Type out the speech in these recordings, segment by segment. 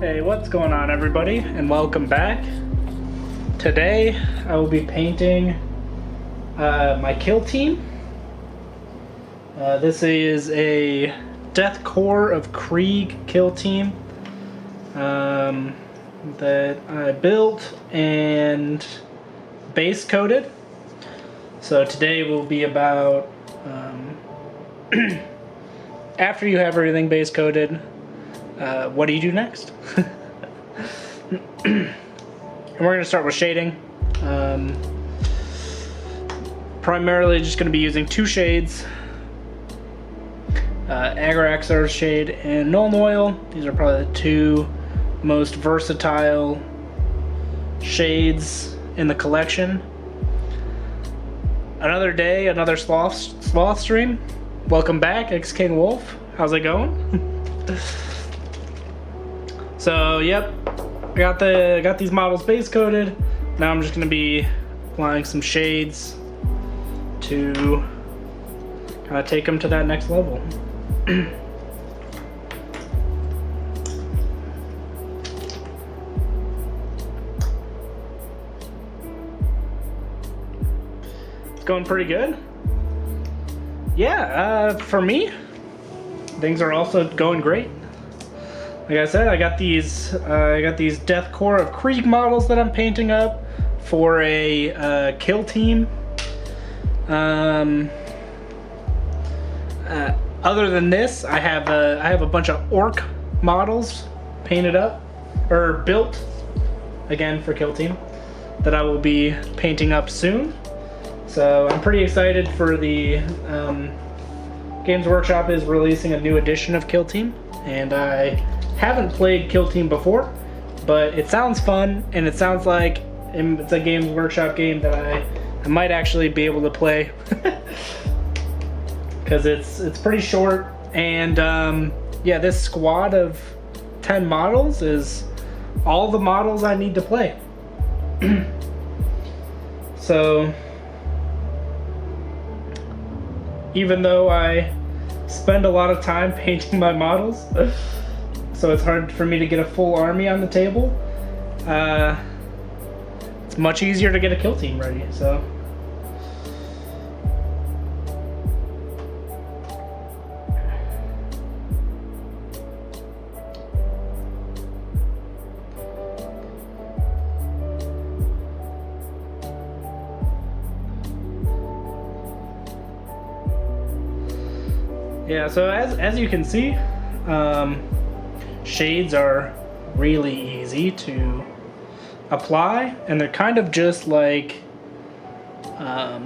Hey, what's going on everybody, and welcome back. Today I will be painting my kill team. This is a Death Corps of Krieg kill team that I built and base coated. So today will be about after you have everything base coated, what do you do next? And we're going to start with shading. Primarily just going to be using two shades, Agraxar shade and Nuln Oil. These are probably the two most versatile shades in the collection. Another day, another sloth stream. Welcome back, X-King Wolf. How's it going? So, yep, I got these models base coated. Now I'm just gonna be applying some shades to kind of take them to that next level. It's going pretty good. Yeah, for me, things are also going great. Like I said, I got these Death Corps of Krieg models that I'm painting up for a kill team. Other than this, I have a bunch of orc models painted up or built again for kill team that I will be painting up soon. So I'm pretty excited for the Games Workshop is releasing a new edition of Kill Team, and I haven't played Kill Team before, but it sounds fun, and it sounds like it's a Games Workshop game that I might actually be able to play, because it's pretty short, and yeah, this squad of 10 models is all the models I need to play. So even though I spend a lot of time painting my models, so it's hard for me to get a full army on the table, it's much easier to get a kill team ready, so. Yeah, so as you can see, shades are really easy to apply, and they're kind of just like a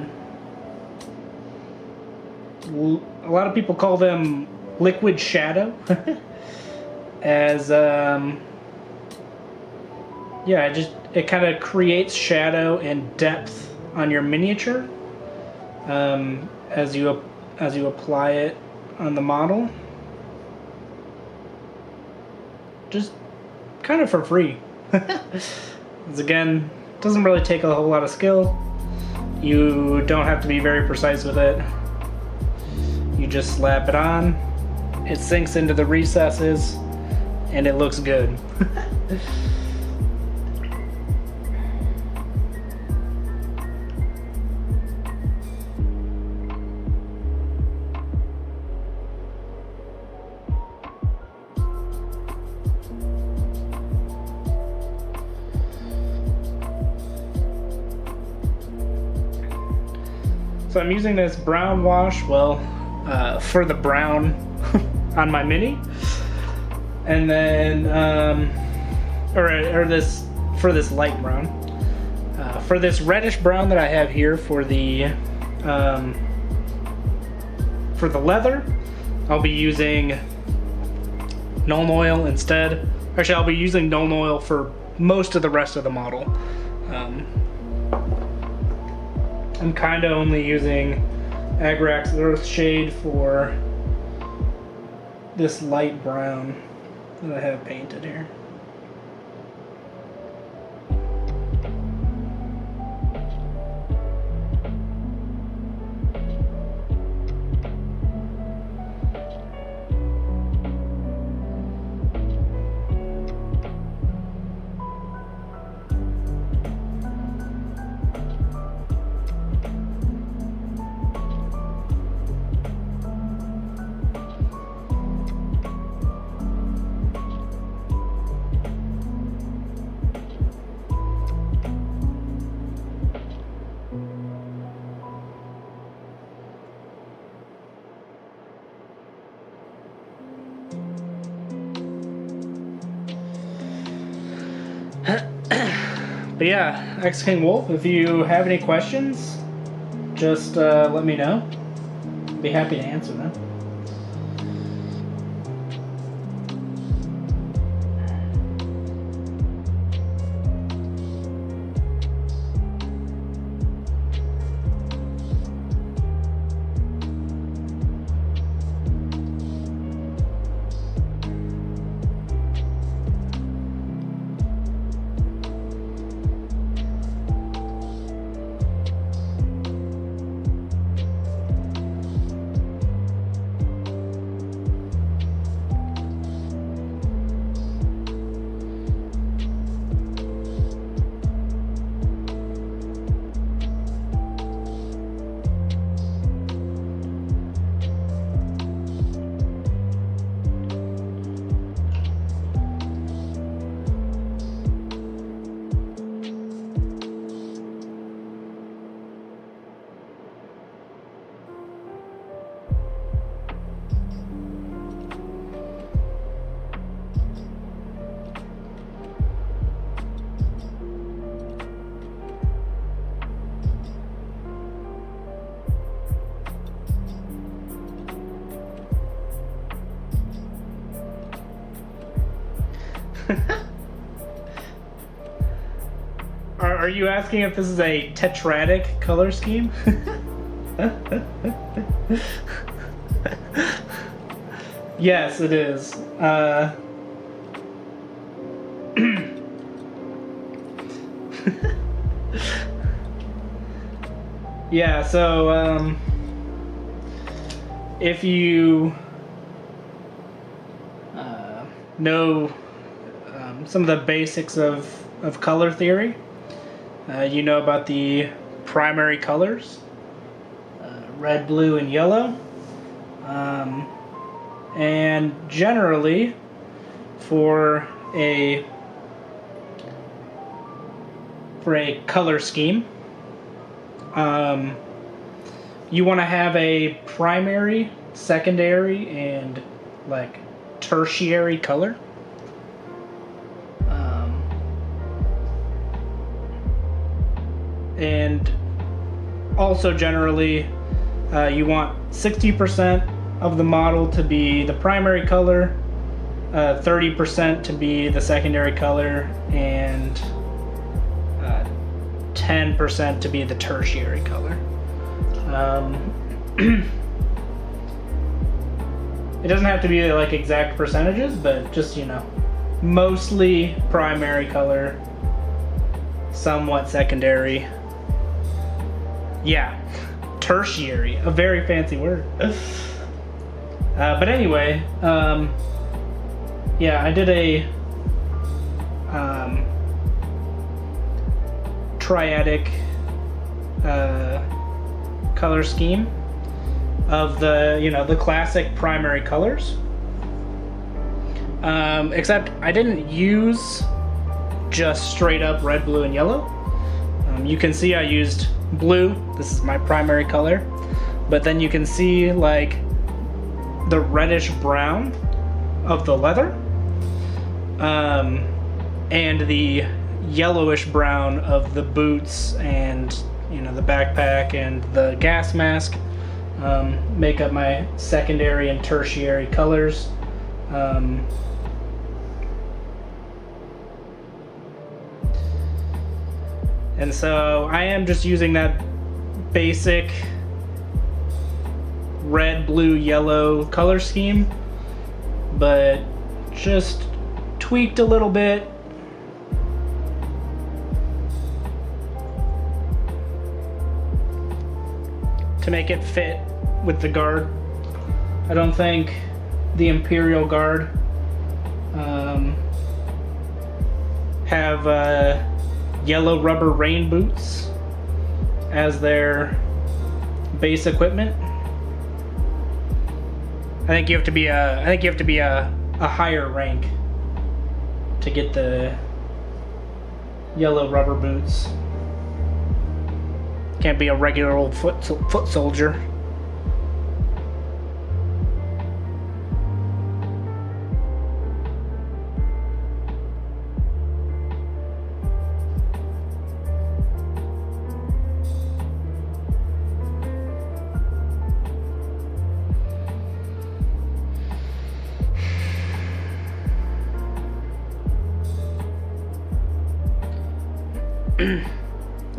lot of people call them liquid shadow. As yeah, it kind of creates shadow and depth on your miniature as you apply it on the model, just kind of for free. Because again, it doesn't really take a whole lot of skill. You don't have to be very precise with it. You just slap it on, it sinks into the recesses, and it looks good. So I'm using this brown wash, well, for the brown on my mini, and then, for this light brown. For this reddish brown that I have here for the leather, I'll be using Nuln Oil instead. Actually, I'll be using Nuln Oil for most of the rest of the model. I'm kind of only using Agrax Earth shade for this light brown that I have painted here. But yeah, X King Wolf, if you have any questions, just let me know. Be happy to answer them. Are you asking if this is a tetradic color scheme? Yes, it is. Yeah, so if you know some of the basics of color theory, you know about the primary colors, red, blue, and yellow. And generally, for a color scheme, you want to have a primary, secondary, and like tertiary color. And also generally, you want 60% of the model to be the primary color, 30% to be the secondary color, and 10% to be the tertiary color. It doesn't have to be like exact percentages, but just, you know, mostly primary color, somewhat secondary. Yeah, tertiary, a very fancy word. But anyway, yeah, I did a triadic color scheme of the, you know, the classic primary colors. Except I didn't use just straight up red, blue, and yellow. You can see I used blue. This is my primary color. But then you can see like the reddish brown of the leather, and the yellowish brown of the boots and, you know, the backpack and the gas mask, make up my secondary and tertiary colors. And so I am just using that basic red, blue, yellow color scheme, but just tweaked a little bit. To make it fit with the guard. I don't think the Imperial Guard have yellow rubber rain boots as their base equipment. I think you have to be a higher rank to get the yellow rubber boots. Can't be a regular old foot soldier.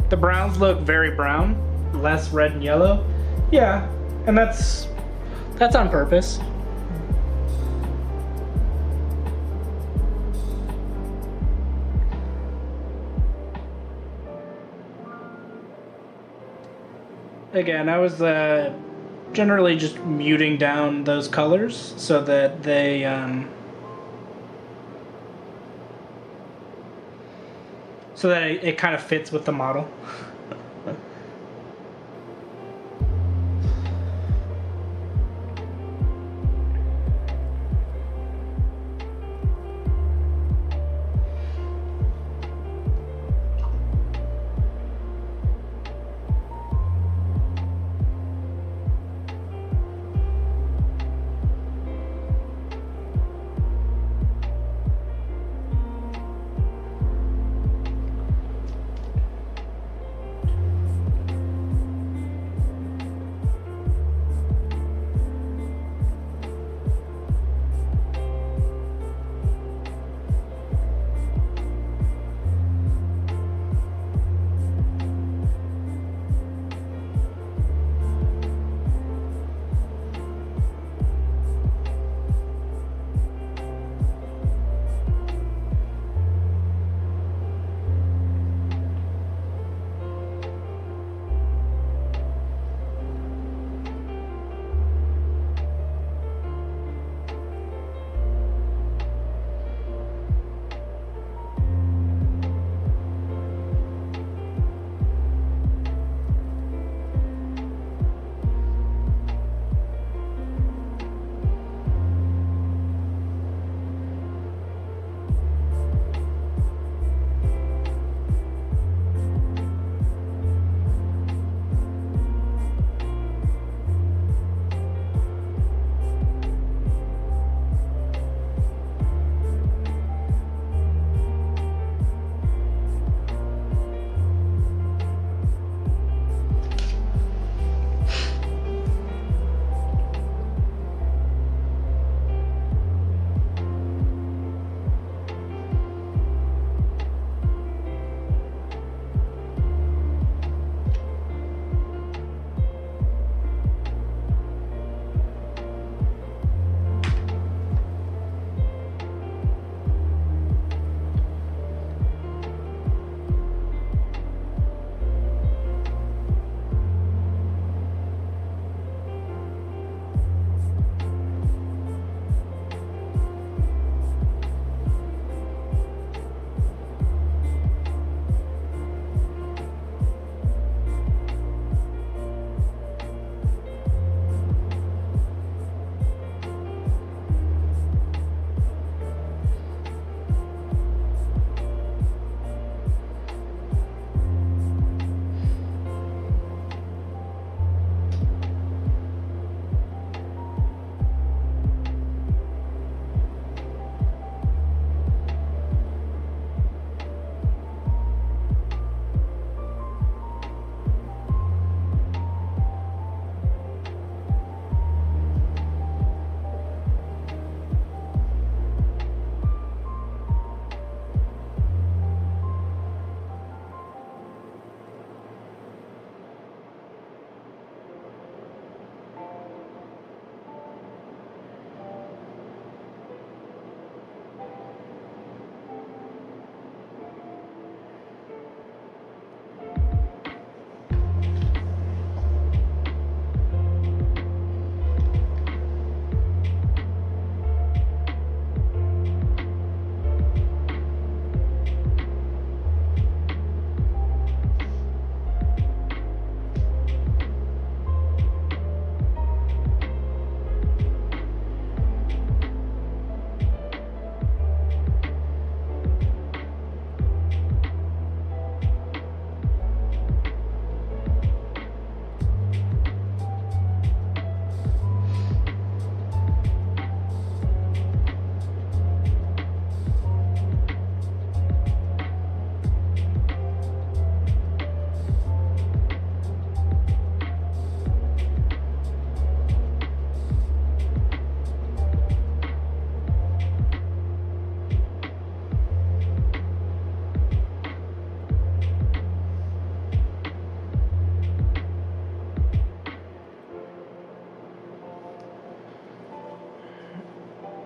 the browns look very brown, less red and yellow. Yeah, and that's on purpose. Again, I was generally just muting down those colors so that they so that it kind of fits with the model.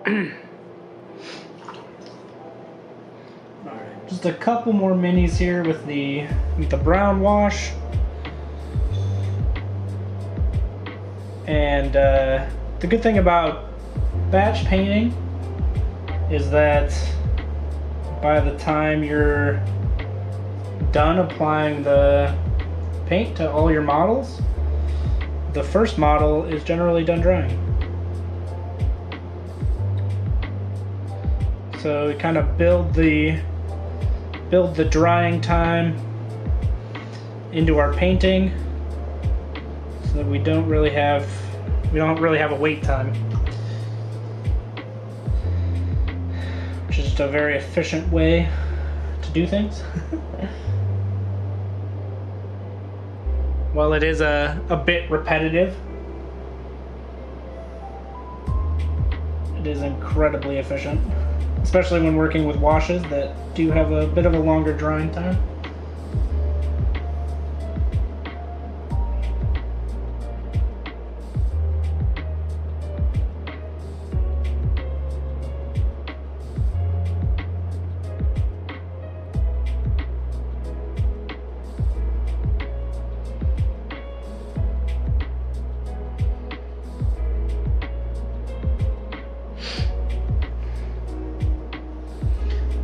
Alright, just a couple more minis here with the brown wash. And the good thing about batch painting is that by the time you're done applying the paint to all your models, the first model is generally done drying. So we kind of build the drying time into our painting so that we don't really have a wait time, which is just a very efficient way to do things. While it is a bit repetitive, it is incredibly efficient, especially when working with washes that do have a bit of a longer drying time.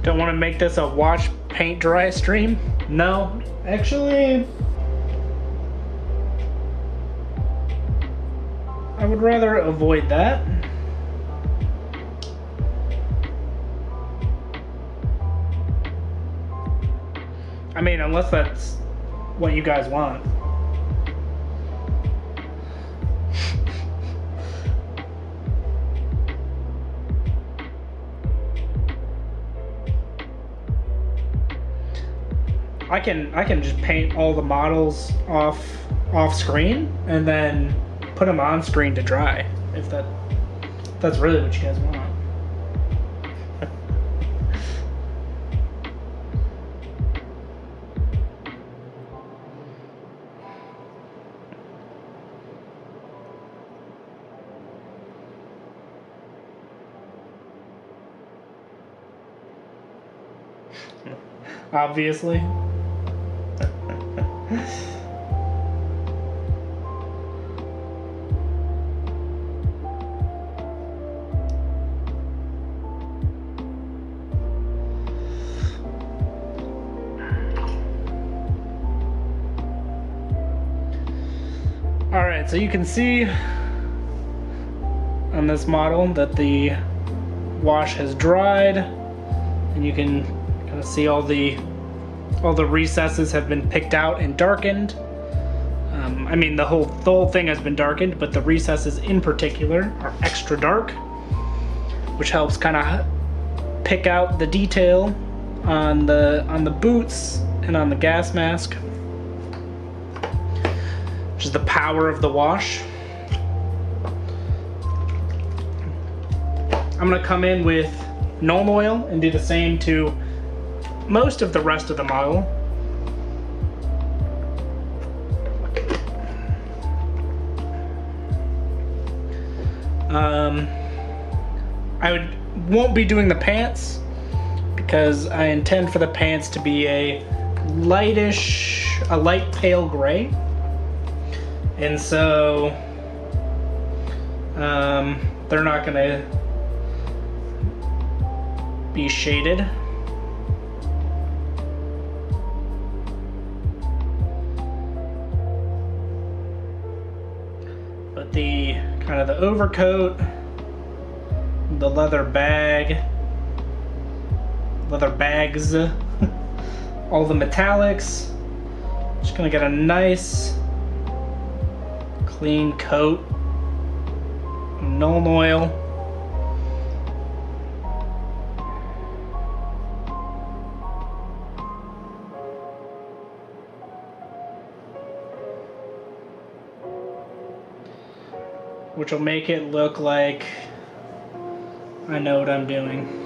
Don't want to make this a wash, paint, dry stream? No, actually, I would rather avoid that. I mean, unless that's what you guys want. I can just paint all the models off screen and then put them on screen to dry, if that's really what you guys want. Obviously. Alright, so you can see on this model that the wash has dried, and you can kind of see all the recesses have been picked out and darkened. I mean, the whole thing has been darkened, but the recesses in particular are extra dark, which helps kind of pick out the detail on the boots and on the gas mask, which is the power of the wash. I'm gonna come in with Nuln Oil and do the same to most of the rest of the model. I won't be doing the pants because I intend for the pants to be a light pale gray, and so they're not gonna be shaded. But the kind of the overcoat, the leather bags, all the metallics, just gonna get a nice clean coat of Nuln Oil. Which will make it look like I know what I'm doing.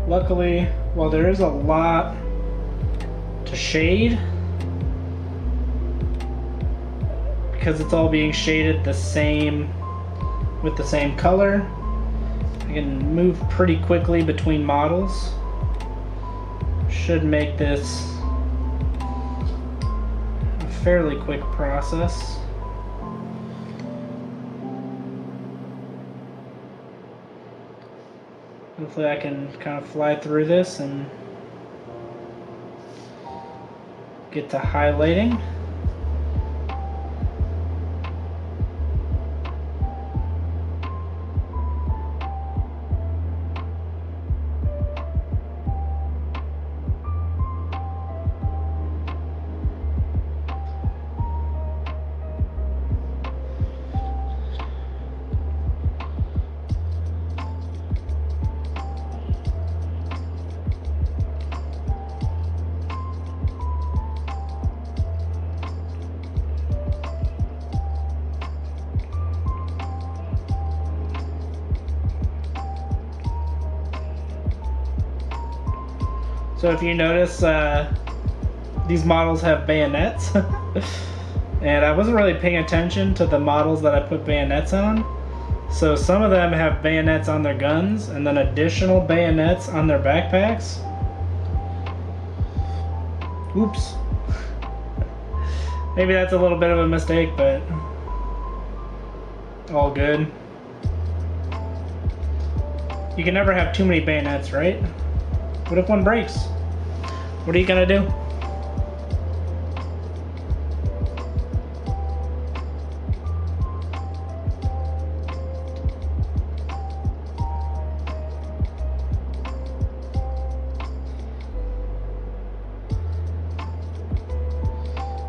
Luckily, while there is a lot to shade, because it's all being shaded the same with the same color, I can move pretty quickly between models. Should make this a fairly quick process. Hopefully I can kind of fly through this and get to highlighting. So if you notice, these models have bayonets, and I wasn't really paying attention to the models that I put bayonets on. So some of them have bayonets on their guns, and then additional bayonets on their backpacks. Oops. Maybe that's a little bit of a mistake, but all good. You can never have too many bayonets, right? What if one breaks? What are you gonna do?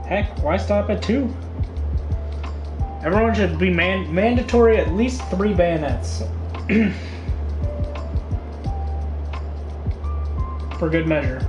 Heck, why stop at 2? Everyone should be mandatory at least 3 bayonets. For good measure.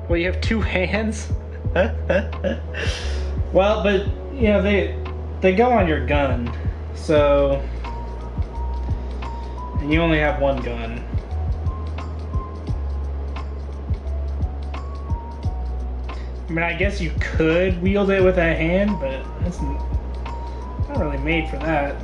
Well, you have 2 hands? Well, but, you know, they go on your gun, so... And you only have 1 gun. I mean, I guess you could wield it with a hand, but it's not really made for that.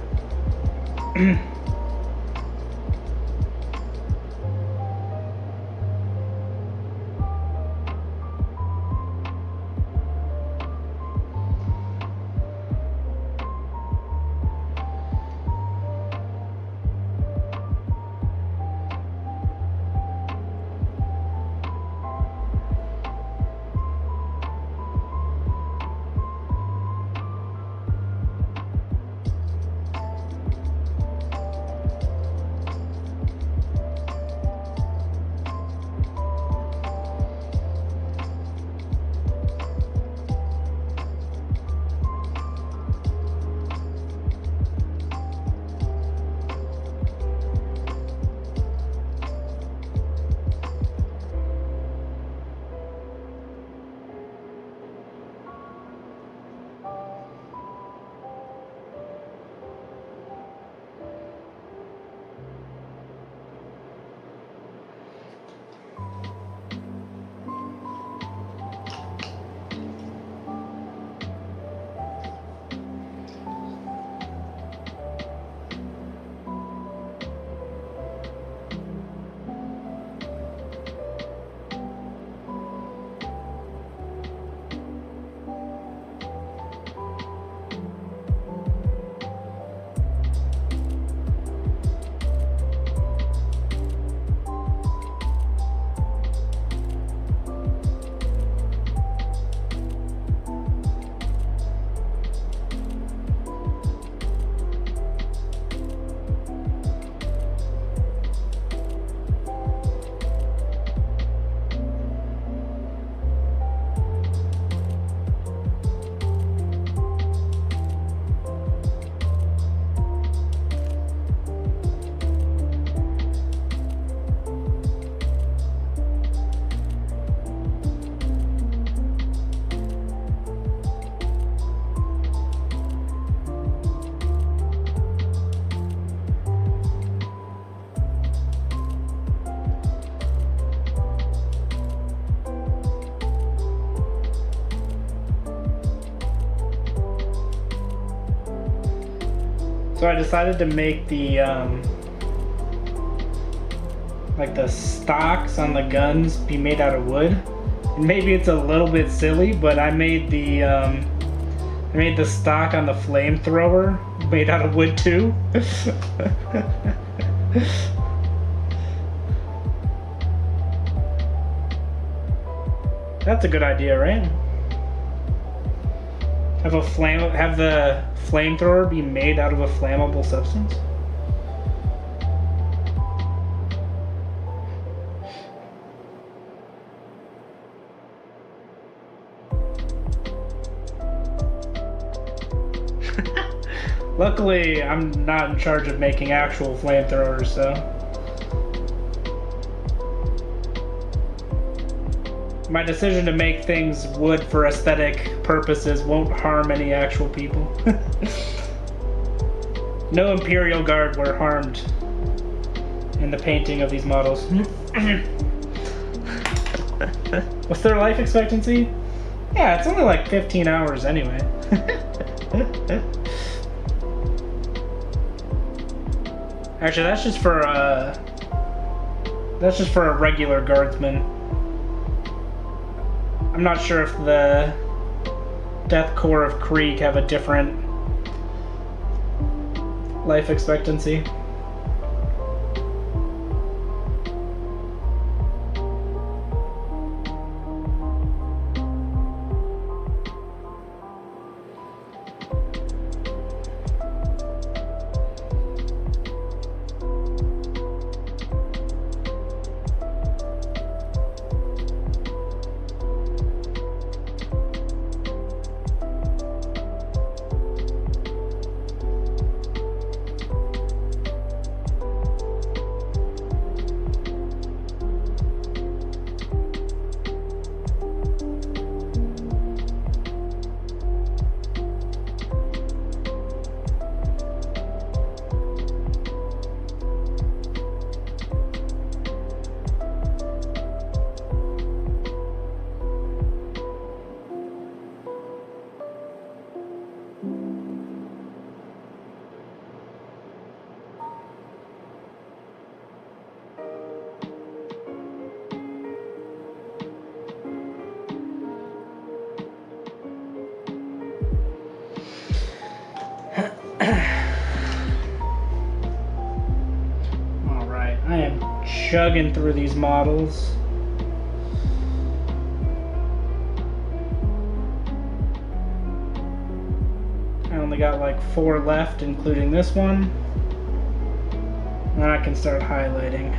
So I decided to make the like the stocks on the guns be made out of wood. And maybe it's a little bit silly, but I made the stock on the flamethrower made out of wood too. That's a good idea, right? Have the flamethrower be made out of a flammable substance? Luckily, I'm not in charge of making actual flamethrowers, so. My decision to make things wood for aesthetic purposes won't harm any actual people. No Imperial Guard were harmed in the painting of these models. What's their life expectancy? Yeah, it's only like 15 hours anyway. Actually, that's just for a regular guardsman. I'm not sure if the Death Corps of Krieg have a different life expectancy. Alright, I am chugging through these models. I only got like 4 left, including this one. And I can start highlighting.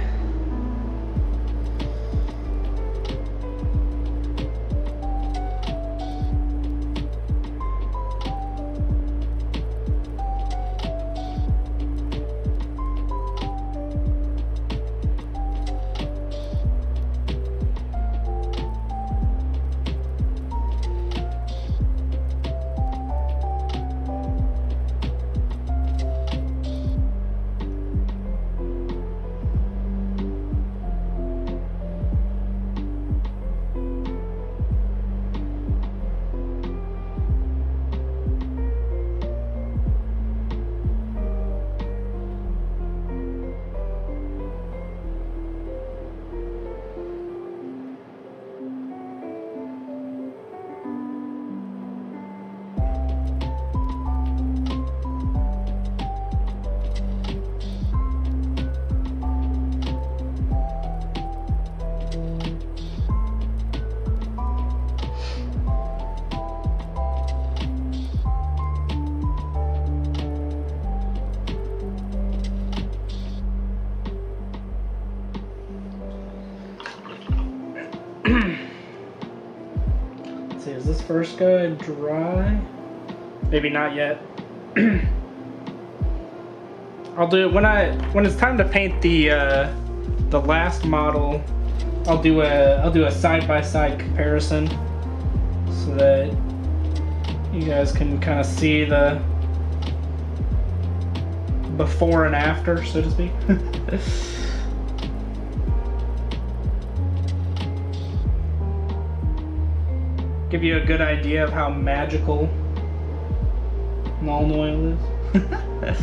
Let's see, is this first guy dry? Maybe not yet. I'll do it when it's time to paint the last model. I'll do a side-by-side comparison so that you guys can kind of see the before and after, so to speak. Give you a good idea of how magical Nuln Oil is.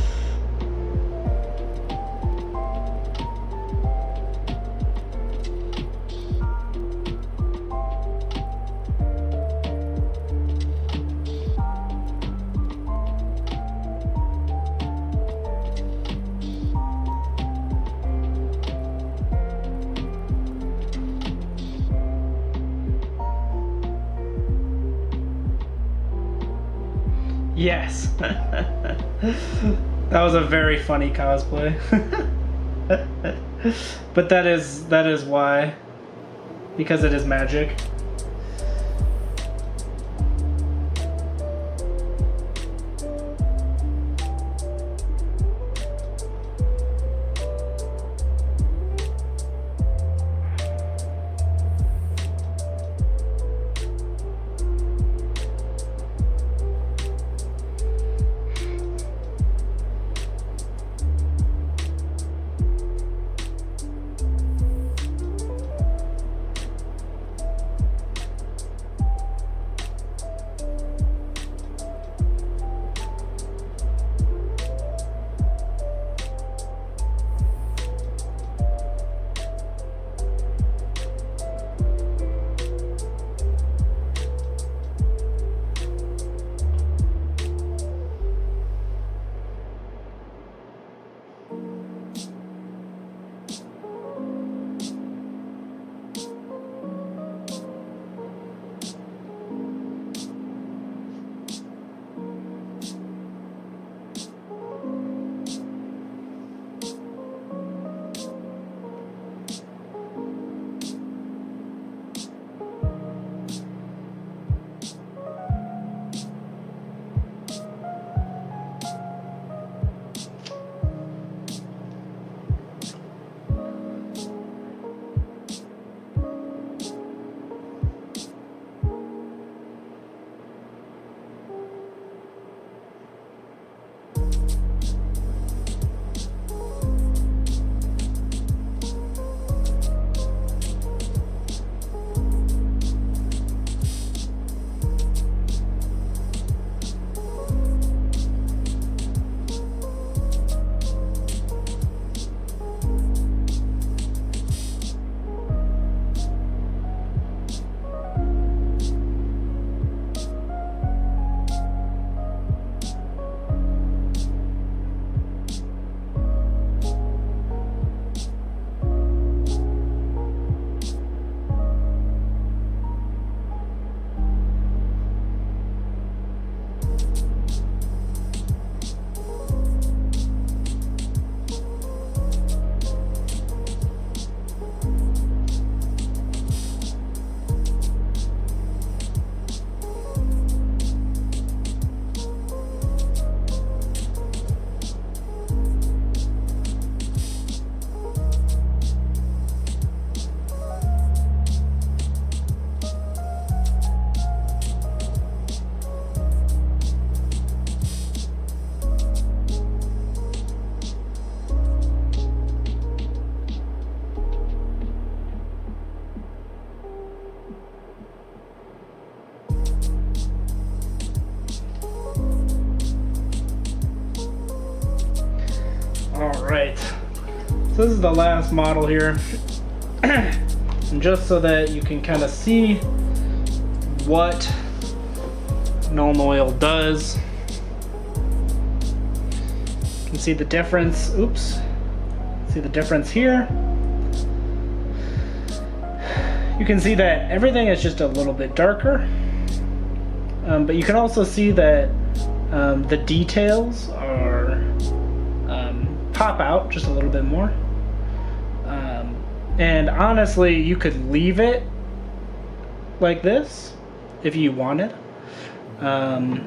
Yes. That was a very funny cosplay. But that is why. Because it is magic. Alright, so this is the last model here. And just so that you can kind of see what Null Oil does. You can see the difference, oops. See the difference here. You can see that everything is just a little bit darker. But you can also see that the details are pop out just a little bit more. And honestly, you could leave it like this if you wanted. You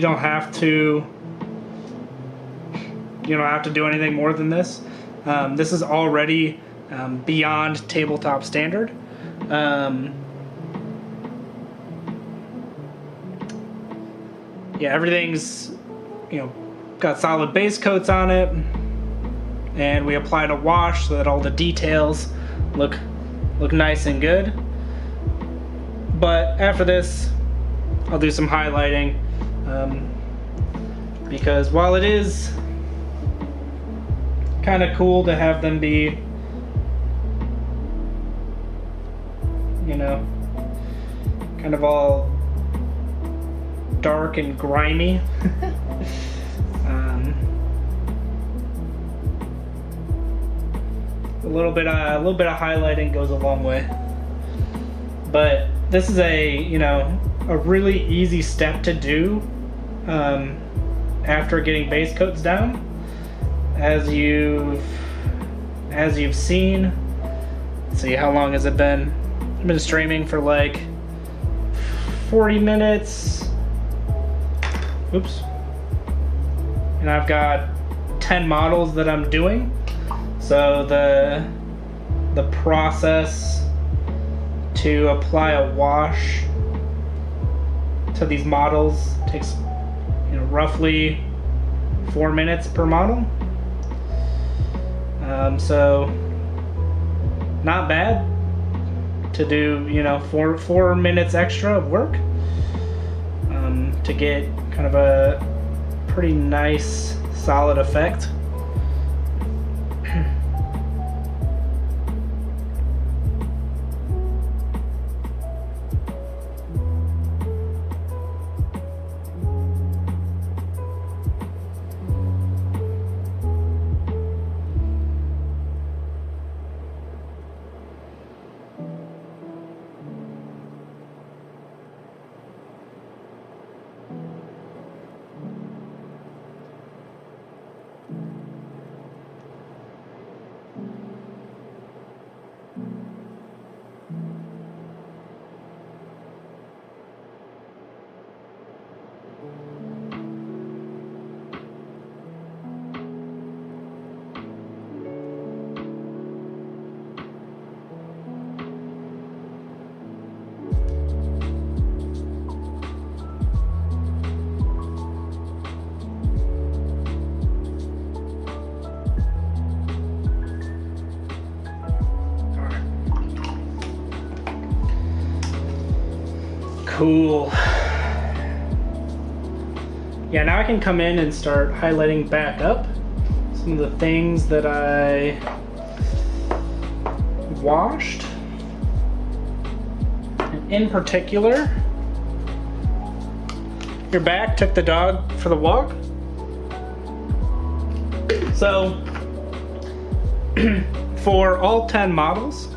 don't have to do anything more than this. This is already beyond tabletop standard. Yeah, everything's got solid base coats on it, and we applied a wash so that all the details look nice and good. But after this, I'll do some highlighting, because while it is kind of cool to have them be, kind of all dark and grimy. A little bit of highlighting goes a long way. But this is a a really easy step to do after getting base coats down. As you've seen, let's see, how long has it been? I've been streaming for like 40 minutes. Oops. And I've got 10 models that I'm doing. So the process to apply a wash to these models takes, you know, roughly 4 minutes per model. So not bad to do, you know, four minutes extra of work to get kind of a pretty nice solid effect. Cool. Yeah, now I can come in and start highlighting back up some of the things that I washed. And in particular, your back took the dog for the walk. So for all 10 models,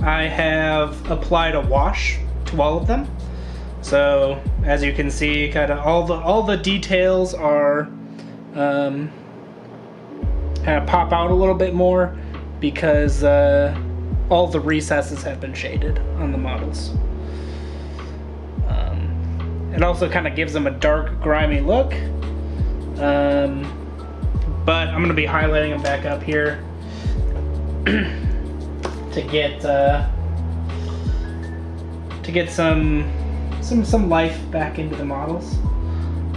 I have applied a wash to all of them. So as you can see, kind of all the details are kind of pop out a little bit more because all the recesses have been shaded on the models. It also kind of gives them a dark, grimy look. But I'm going to be highlighting them back up here to get some life back into the models,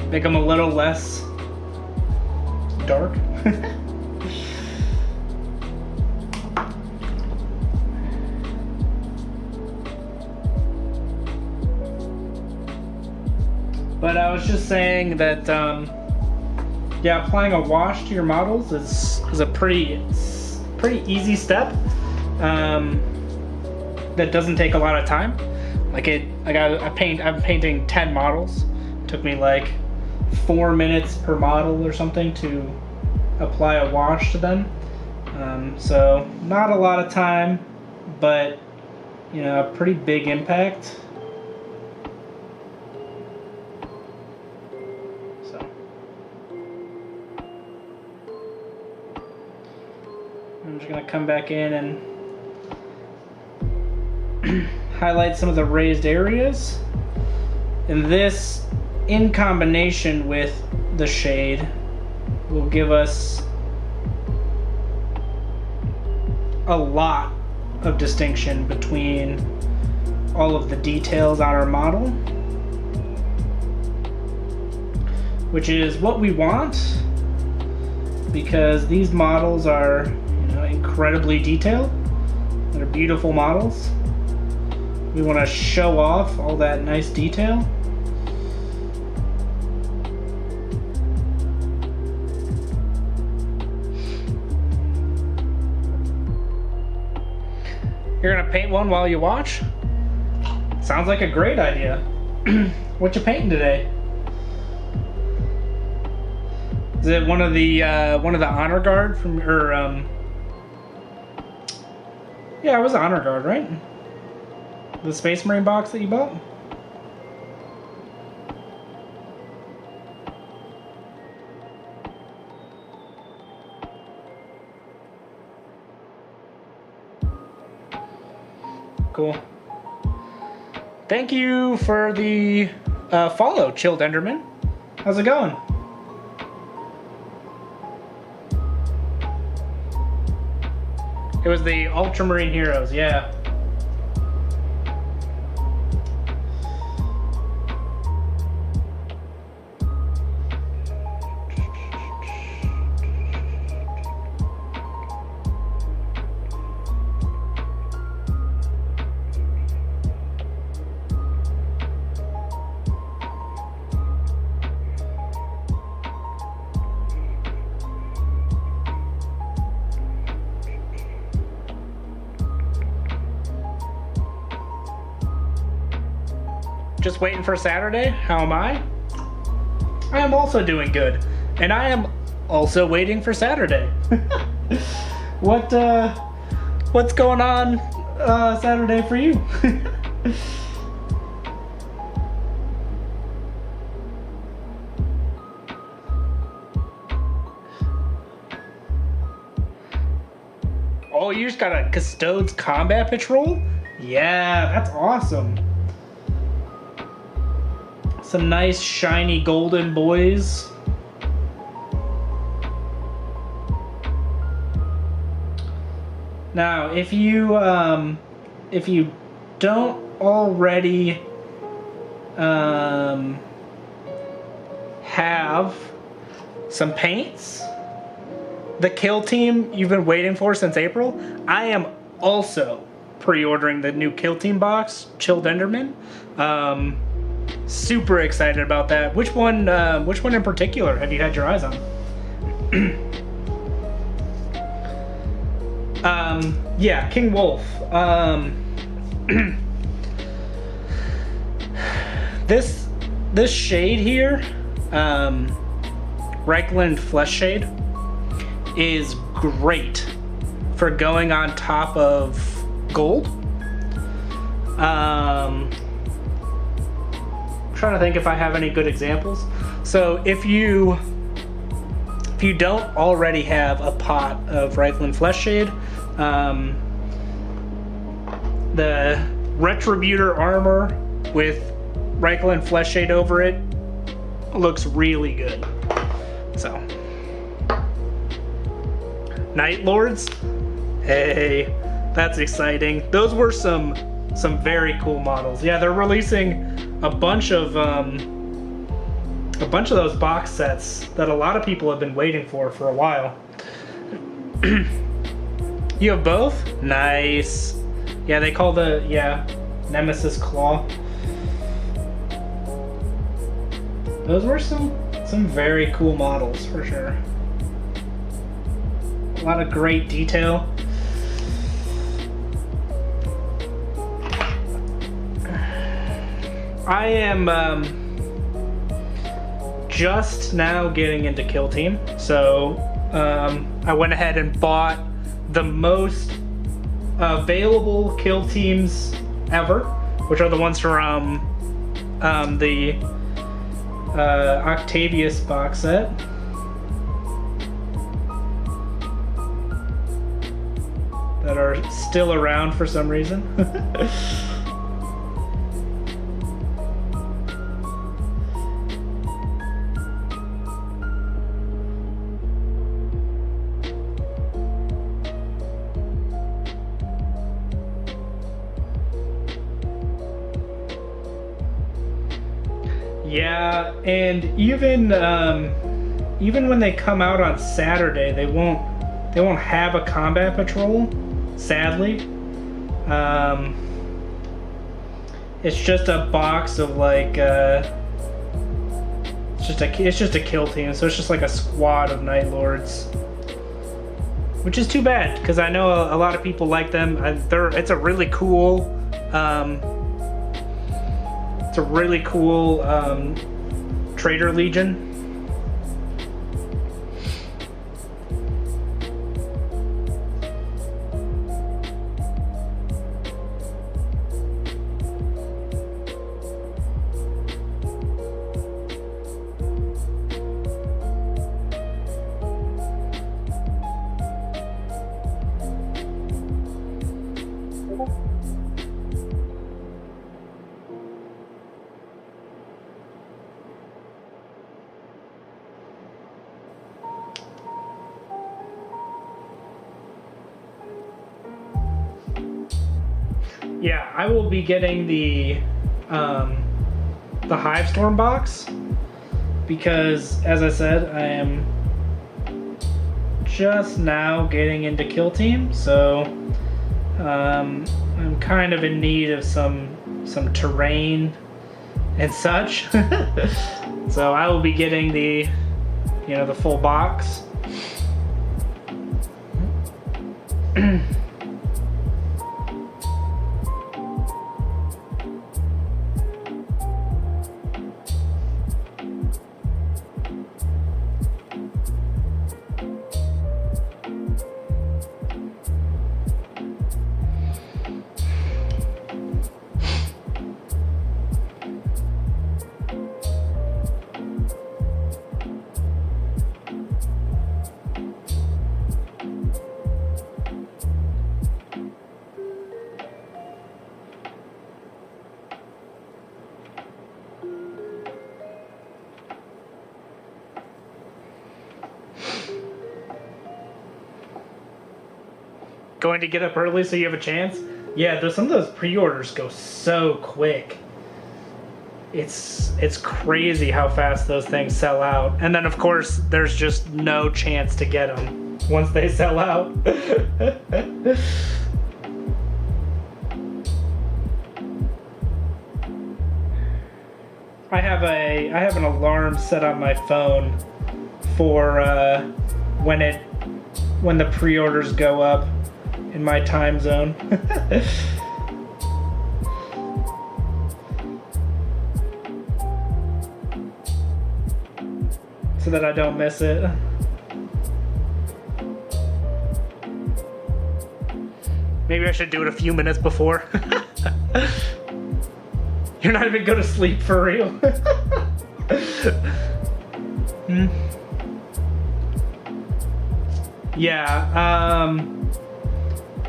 make them a little less dark. But I was just saying that yeah, applying a wash to your models is a pretty easy step that doesn't take a lot of time. I'm painting 10 models. It took me like 4 minutes per model or something to apply a wash to them. So not a lot of time, but you know, a pretty big impact. So I'm just gonna come back in and highlight some of the raised areas, and this in combination with the shade will give us a lot of distinction between all of the details on our model, which is what we want, because these models are, you know, incredibly detailed. They're beautiful models. We want to show off all that nice detail. You're gonna paint one while you watch? Sounds like a great idea. What you painting today? Is it one of the honor guard from or yeah, it was honor guard, right? The Space Marine box that you bought? Cool. Thank you for the follow, Chilled Enderman. How's it going? It was the Ultramarine Heroes, yeah. Just waiting for Saturday. How am I? I am also doing good. And I am also waiting for Saturday. What's going on Saturday for you? Oh, you just got a Custodes Combat Patrol? Yeah, that's awesome. Some nice shiny golden boys. Now, if you don't already have some paints, the Kill Team you've been waiting for since April, I am also pre-ordering the new Kill Team box, Chilled Enderman. Super excited about that. Which one in particular have you had your eyes on? Yeah, King Wolf. This shade here, Reichland Flesh Shade, is great for going on top of gold. Trying to think if I have any good examples. So if you don't already have a pot of Reichland Flesh Shade, the Retributor armor with Reichland Flesh Shade over it looks really good. So, Night Lords, hey, that's exciting. Those were some very cool models. Yeah, they're releasing a bunch of those box sets that a lot of people have been waiting for a while. You have both? Nice. Yeah, they call Nemesis Claw. Those were some very cool models for sure. A lot of great detail. I am just now getting into Kill Team, so I went ahead and bought the most available Kill Teams ever, which are the ones from the Octavius box set. That are still around for some reason. Yeah, and even when they come out on Saturday, they won't have a combat patrol, sadly. It's just a box of like it's just a kill team, so it's just like a squad of Night Lords, which is too bad because I know a lot of people like them. It's a really cool. It's a really cool Trader Legion. Yeah, I will be getting the Hivestorm box because, as I said, I am just now getting into Kill Team, so I'm kind of in need of some terrain and such. So I will be getting the full box. Going to get up early so you have a chance? Yeah, some of those pre-orders go so quick. It's crazy how fast those things sell out. And then, of course, there's just no chance to get them once they sell out. I have an alarm set on my phone for when the pre-orders go up in my time zone. So that I don't miss it. Maybe I should do it a few minutes before. You're not even going to sleep for real. Yeah,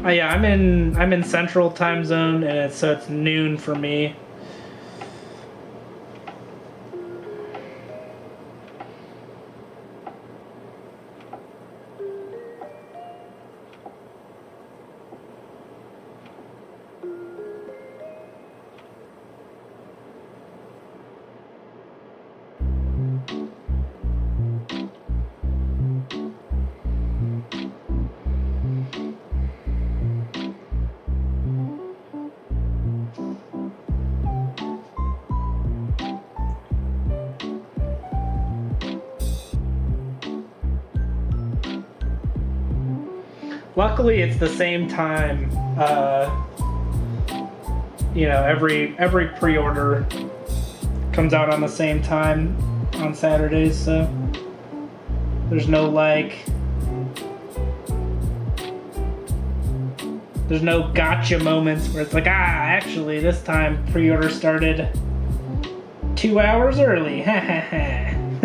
yeah, I'm in Central Time Zone, and so it's noon for me. Luckily, it's the same time. Every pre-order comes out on the same time on Saturdays, so there's no gotcha moments where it's like, actually this time pre-order started 2 hours early. And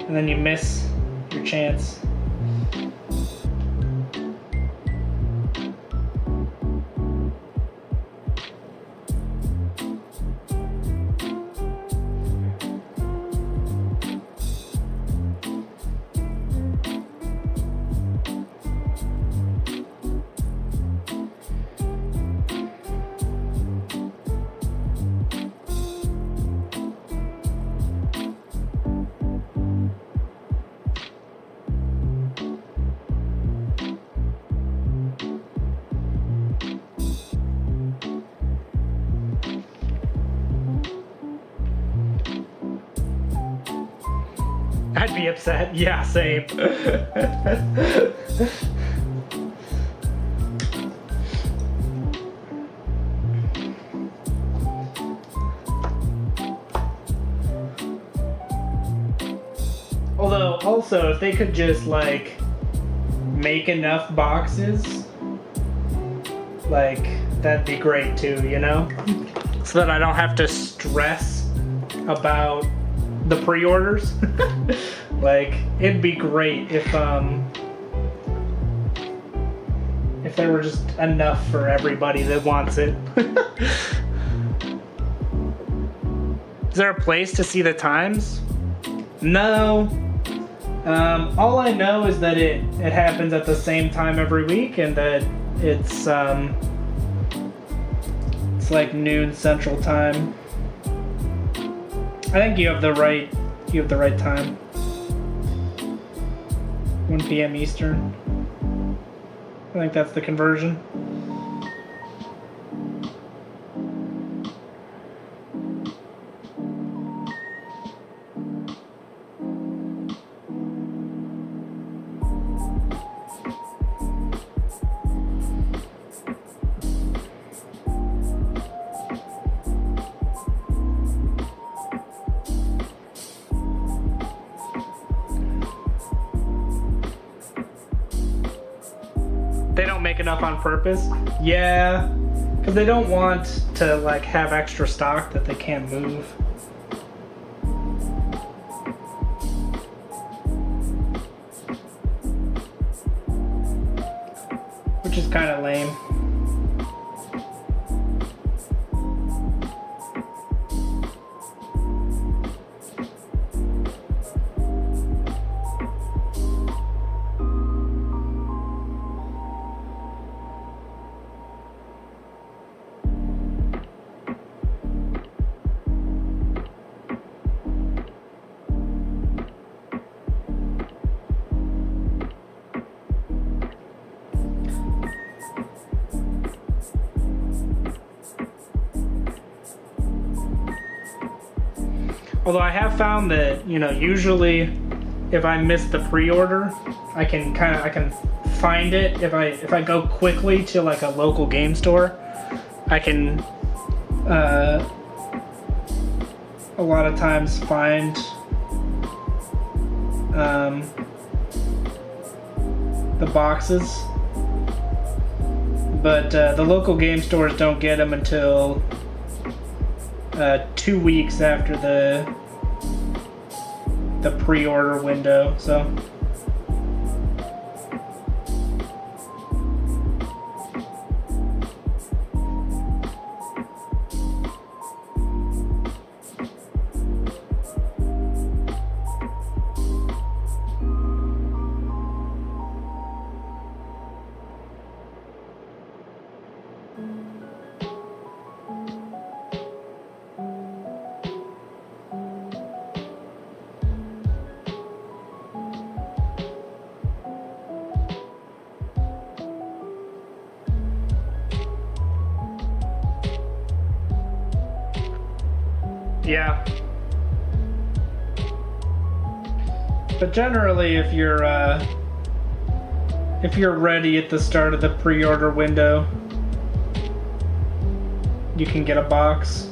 then you miss your chance. I'd be upset. Yeah, same. Although, also, if they could just, make enough boxes, that'd be great too, you know? So that I don't have to stress about the pre-orders. It'd be great if there were just enough for everybody that wants it. Is there a place to see the times? No. All I know is that it happens at the same time every week, and that it's like noon Central Time. I think you have the right time. 1 p.m. Eastern. I think that's the conversion. They don't make enough on purpose. Yeah, because they don't want to like have extra stock that they can't move. Which is kind of lame. Although I have found that, you know, usually if I miss the pre-order, I can find it if I go quickly to like a local game store. I can a lot of times find the boxes, but the local game stores don't get them until 2 weeks after the pre-order window, so. Yeah. But generally, if you're ready at the start of the pre-order window, you can get a box.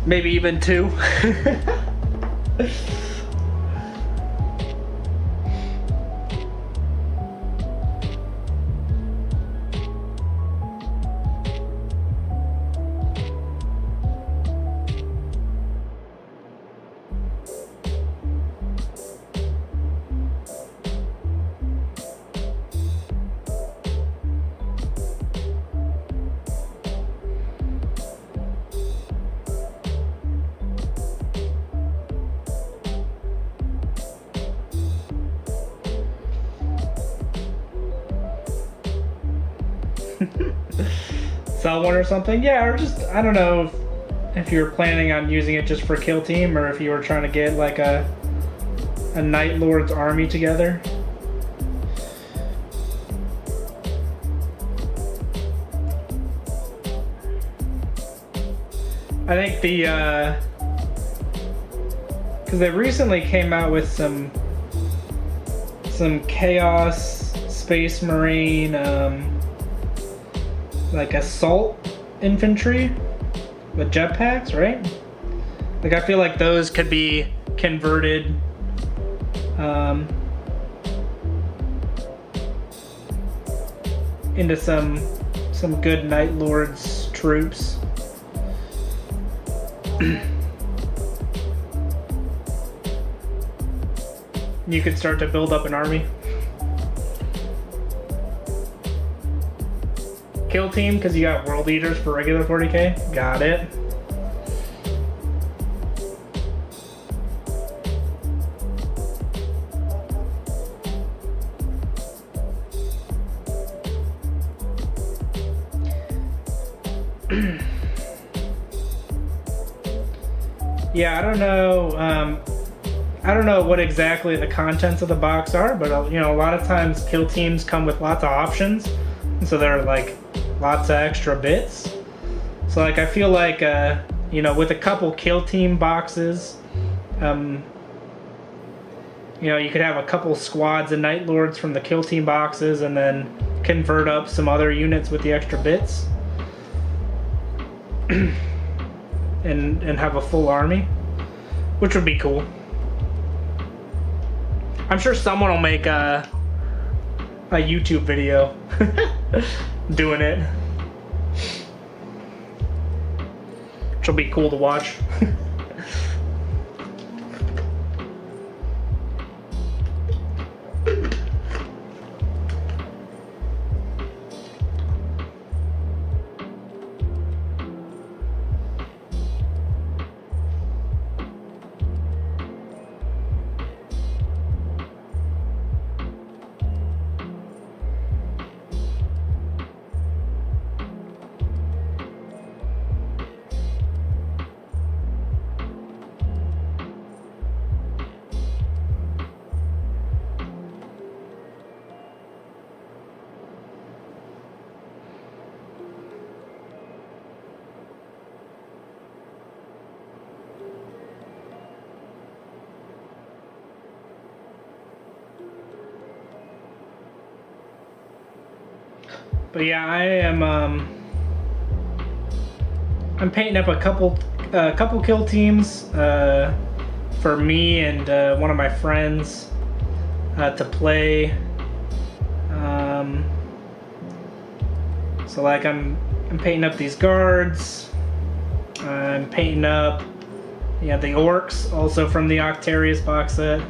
Maybe even 2. Sell one or something? Yeah, or just, I don't know if you're planning on using it just for kill team or if you were trying to get like a Night Lord's army together. I think the because they recently came out with some Chaos Space Marine like assault infantry with jetpacks, right? Like I feel like those could be converted into some good Night Lords troops. You could start to build up an army. Kill team, because you got world leaders for regular 40k. Got it. Yeah, I don't know what exactly the contents of the box are, but you know, a lot of times kill teams come with lots of options, and so there are like lots of extra bits. So like I feel like you know, with a couple kill team boxes, you know, you could have a couple squads of Night Lords from the kill team boxes, and then convert up some other units with the extra bits, and have a full army, which would be cool. I'm sure someone will make a YouTube video doing it, which will be cool to watch. But yeah, I'm painting up a couple kill teams for me and one of my friends to play. So like I'm painting up these guards. I'm painting up the orcs, also from the Octarius box set.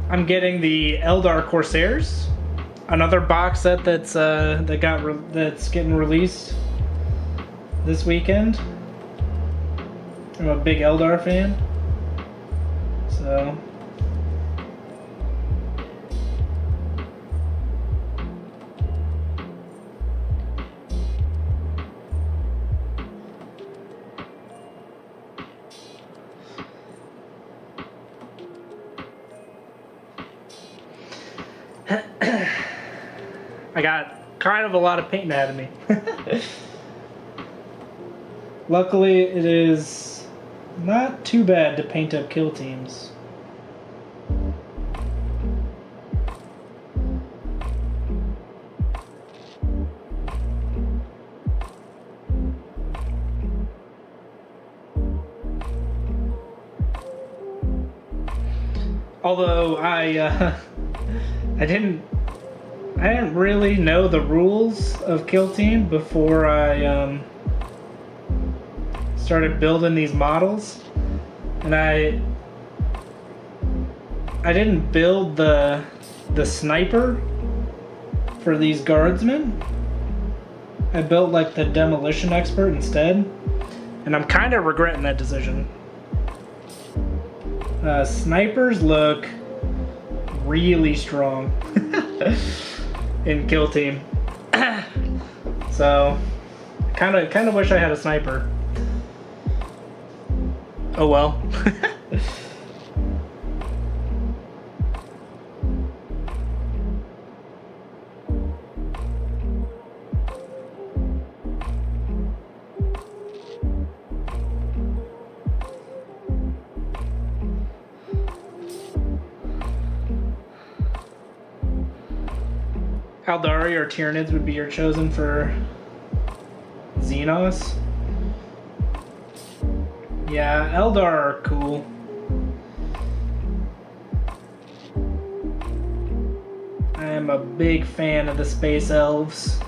I'm getting the Eldar Corsairs, another box set that's getting released this weekend. I'm a big Eldar fan, so. I got kind of a lot of paint ahead of me. Luckily, it is not too bad to paint up kill teams. Although I didn't really know the rules of Kill Team before I started building these models, and I didn't build the sniper for these guardsmen. I built like the demolition expert instead, and I'm kind of regretting that decision. Snipers look really strong in Kill Team. So kind of wish I had a sniper. Oh well. Aldari or Tyranids would be your chosen for Xenos. Yeah, Eldar are cool. I am a big fan of the Space Elves.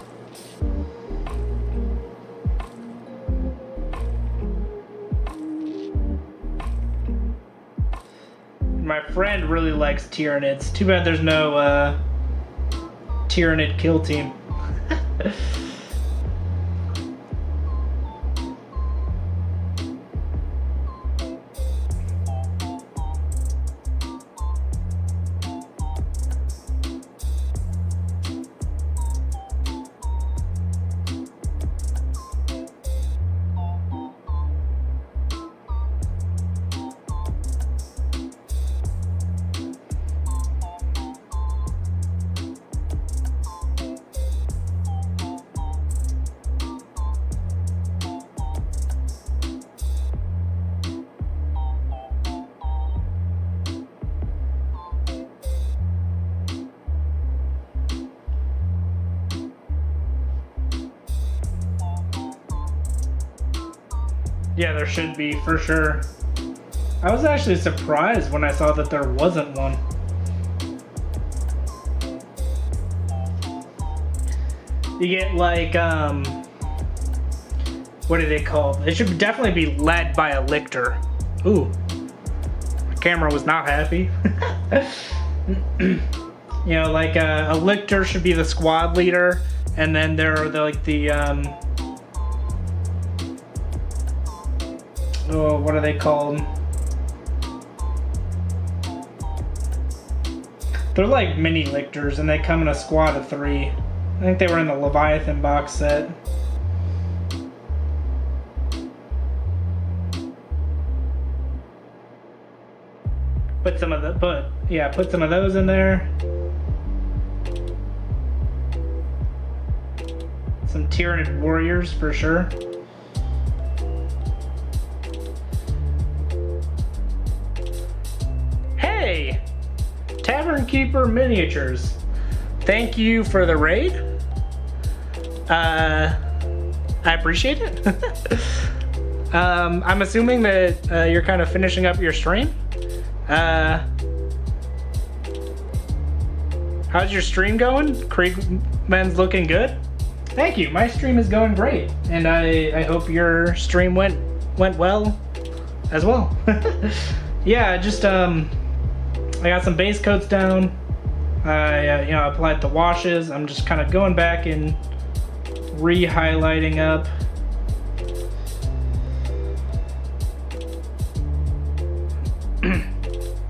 My friend really likes Tyranids. Too bad there's no Tyranid kill team. Yeah, there should be, for sure. I was actually surprised when I saw that there wasn't one. You get like, what are they called? It should definitely be led by a lictor. Ooh, the camera was not happy. You know, like a lictor should be the squad leader, and then there are oh, what are they called? They're like mini lictors, and they come in a squad of 3. I think they were in the Leviathan box set. Put some of those in there. Some Tyranid warriors for sure. Hey! Tavern Keeper Miniatures. Thank you for the raid. I appreciate it. I'm assuming that you're kind of finishing up your stream. How's your stream going? Kriegman's looking good. Thank you. My stream is going great, and I hope your stream went well as well. Yeah, just I got some base coats down. I you know, applied the washes. I'm just kind of going back and re-highlighting up.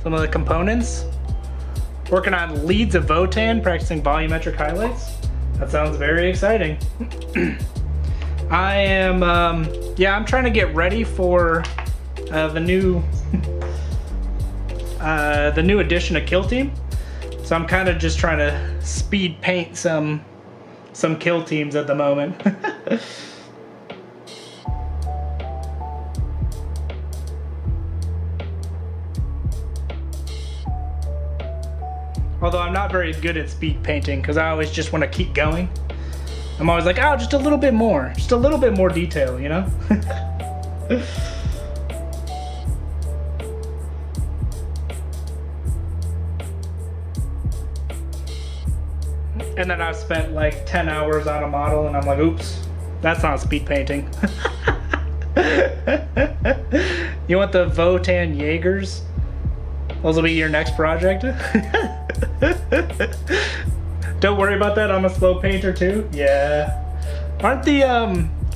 Some of the components. Working on Leads of Votan, practicing volumetric highlights. That sounds very exciting. I am, yeah, I'm trying to get ready for the new edition of Kill Team. So I'm kind of just trying to speed paint some kill teams at the moment. Although I'm not very good at speed painting because I always just want to keep going. I'm always like, oh, just a little bit more. Just a little bit more detail, you know? And then I've spent like 10 hours on a model and I'm like, oops, that's not speed painting. You want the Votan Jaegers? Those will be your next project. Don't worry about that, I'm a slow painter too. Yeah. Aren't the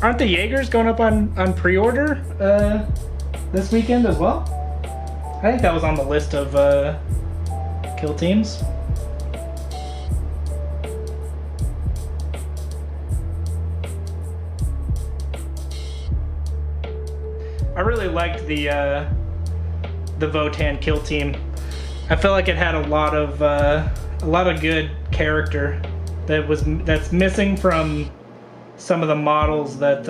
Jaegers going up on pre-order this weekend as well? I think that was on the list of kill teams. I really liked the Votan kill team. I feel like it had a lot of good character that's missing from some of the models that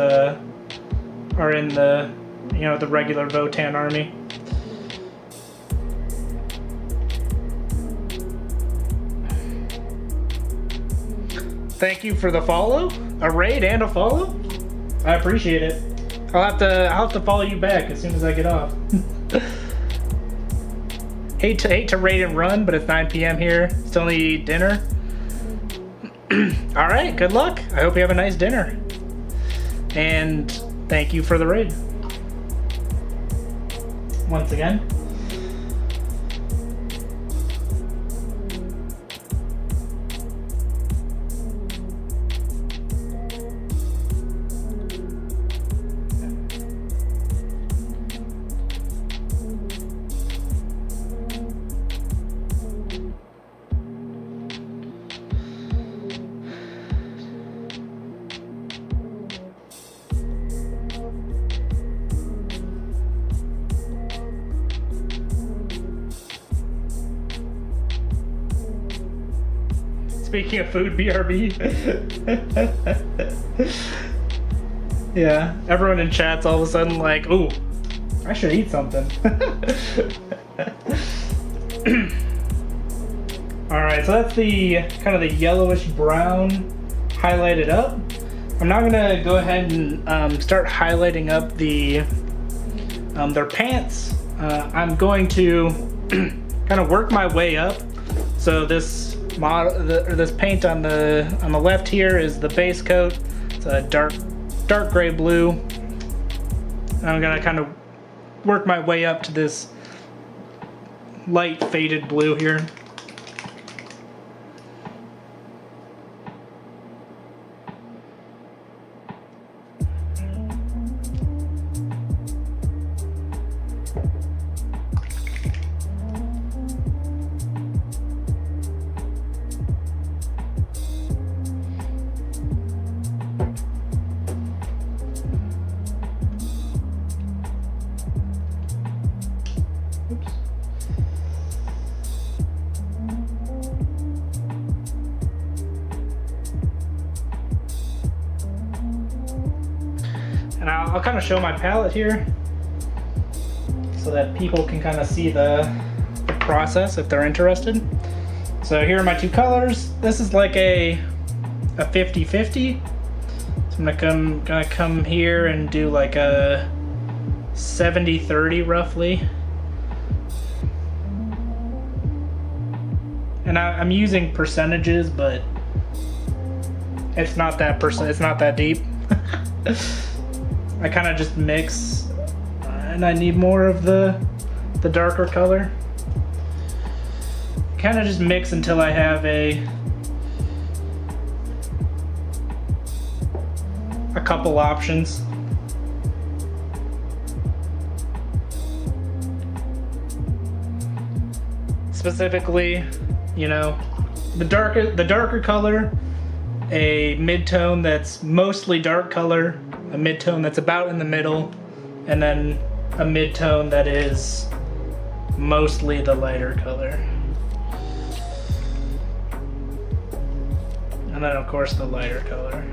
are in the the regular Votan army. Thank you for the follow, a raid and a follow. I appreciate it. I'll have to follow you back as soon as I get off. hate to raid and run, but it's 9 p.m. here. Still need to eat dinner. All right, good luck. I hope you have a nice dinner. And thank you for the raid. Once again. Speaking of food, BRB. Yeah, everyone in chat's all of a sudden like, ooh, I should eat something. Alright, so that's the kind of the yellowish brown highlighted up. I'm now gonna go ahead and start highlighting up the Their pants, I'm going to kind of work my way up. So this this paint on the left here is the base coat. It's a dark gray blue. I'm gonna kind of work my way up to this light faded blue here. And I'll kind of show my palette here so that people can kind of see the process if they're interested. So here are my two colors. This is like a 50-50. So I'm gonna come here and do like a 70-30 roughly. And I'm using percentages, but it's not that deep. I kind of just mix, and I need more of the darker color. Kind of just mix until I have a couple options. Specifically, you know, the darker color, a mid-tone that's mostly dark color, a mid-tone that's about in the middle, and then a mid-tone that is mostly the lighter color. And then of course the lighter color.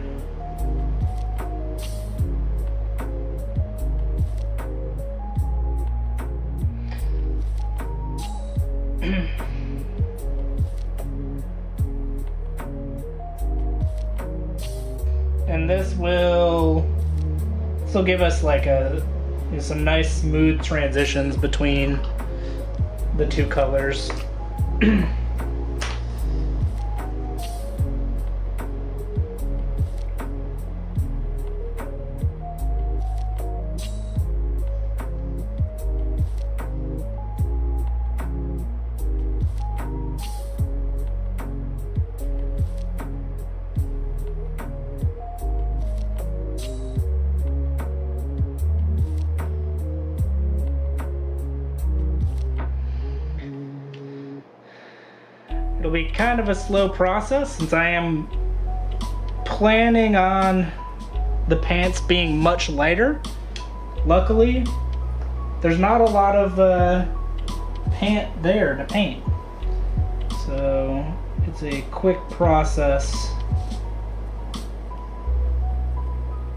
And this will give us like some nice smooth transitions between the two colors. It'll be kind of a slow process since I am planning on the pants being much lighter. Luckily, there's not a lot of pant there to paint. So it's a quick process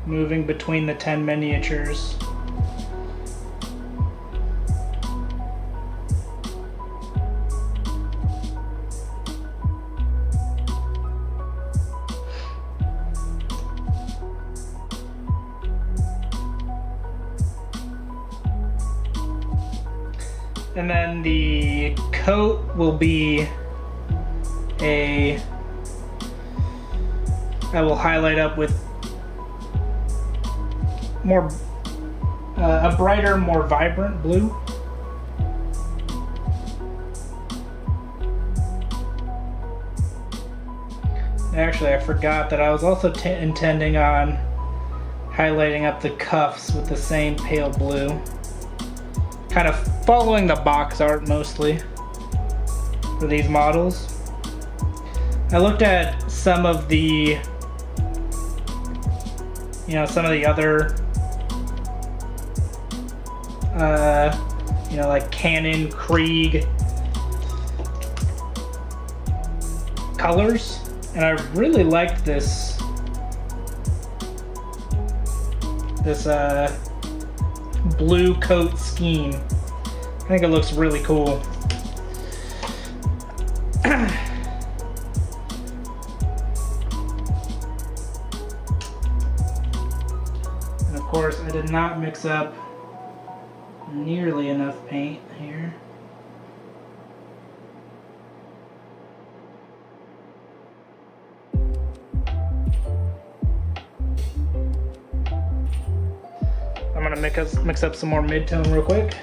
moving between the 10 miniatures. And then the coat will be I will highlight up with a brighter, more vibrant blue. Actually, I forgot that I was also intending on highlighting up the cuffs with the same pale blue. Kind of following the box art mostly for these models. I looked at some of the, other, like Cannon, Krieg colors, and I really liked this blue coat scheme. I think it looks really cool. And of course, I did not mix up nearly enough paint here. I'm gonna mix up some more mid-tone real quick.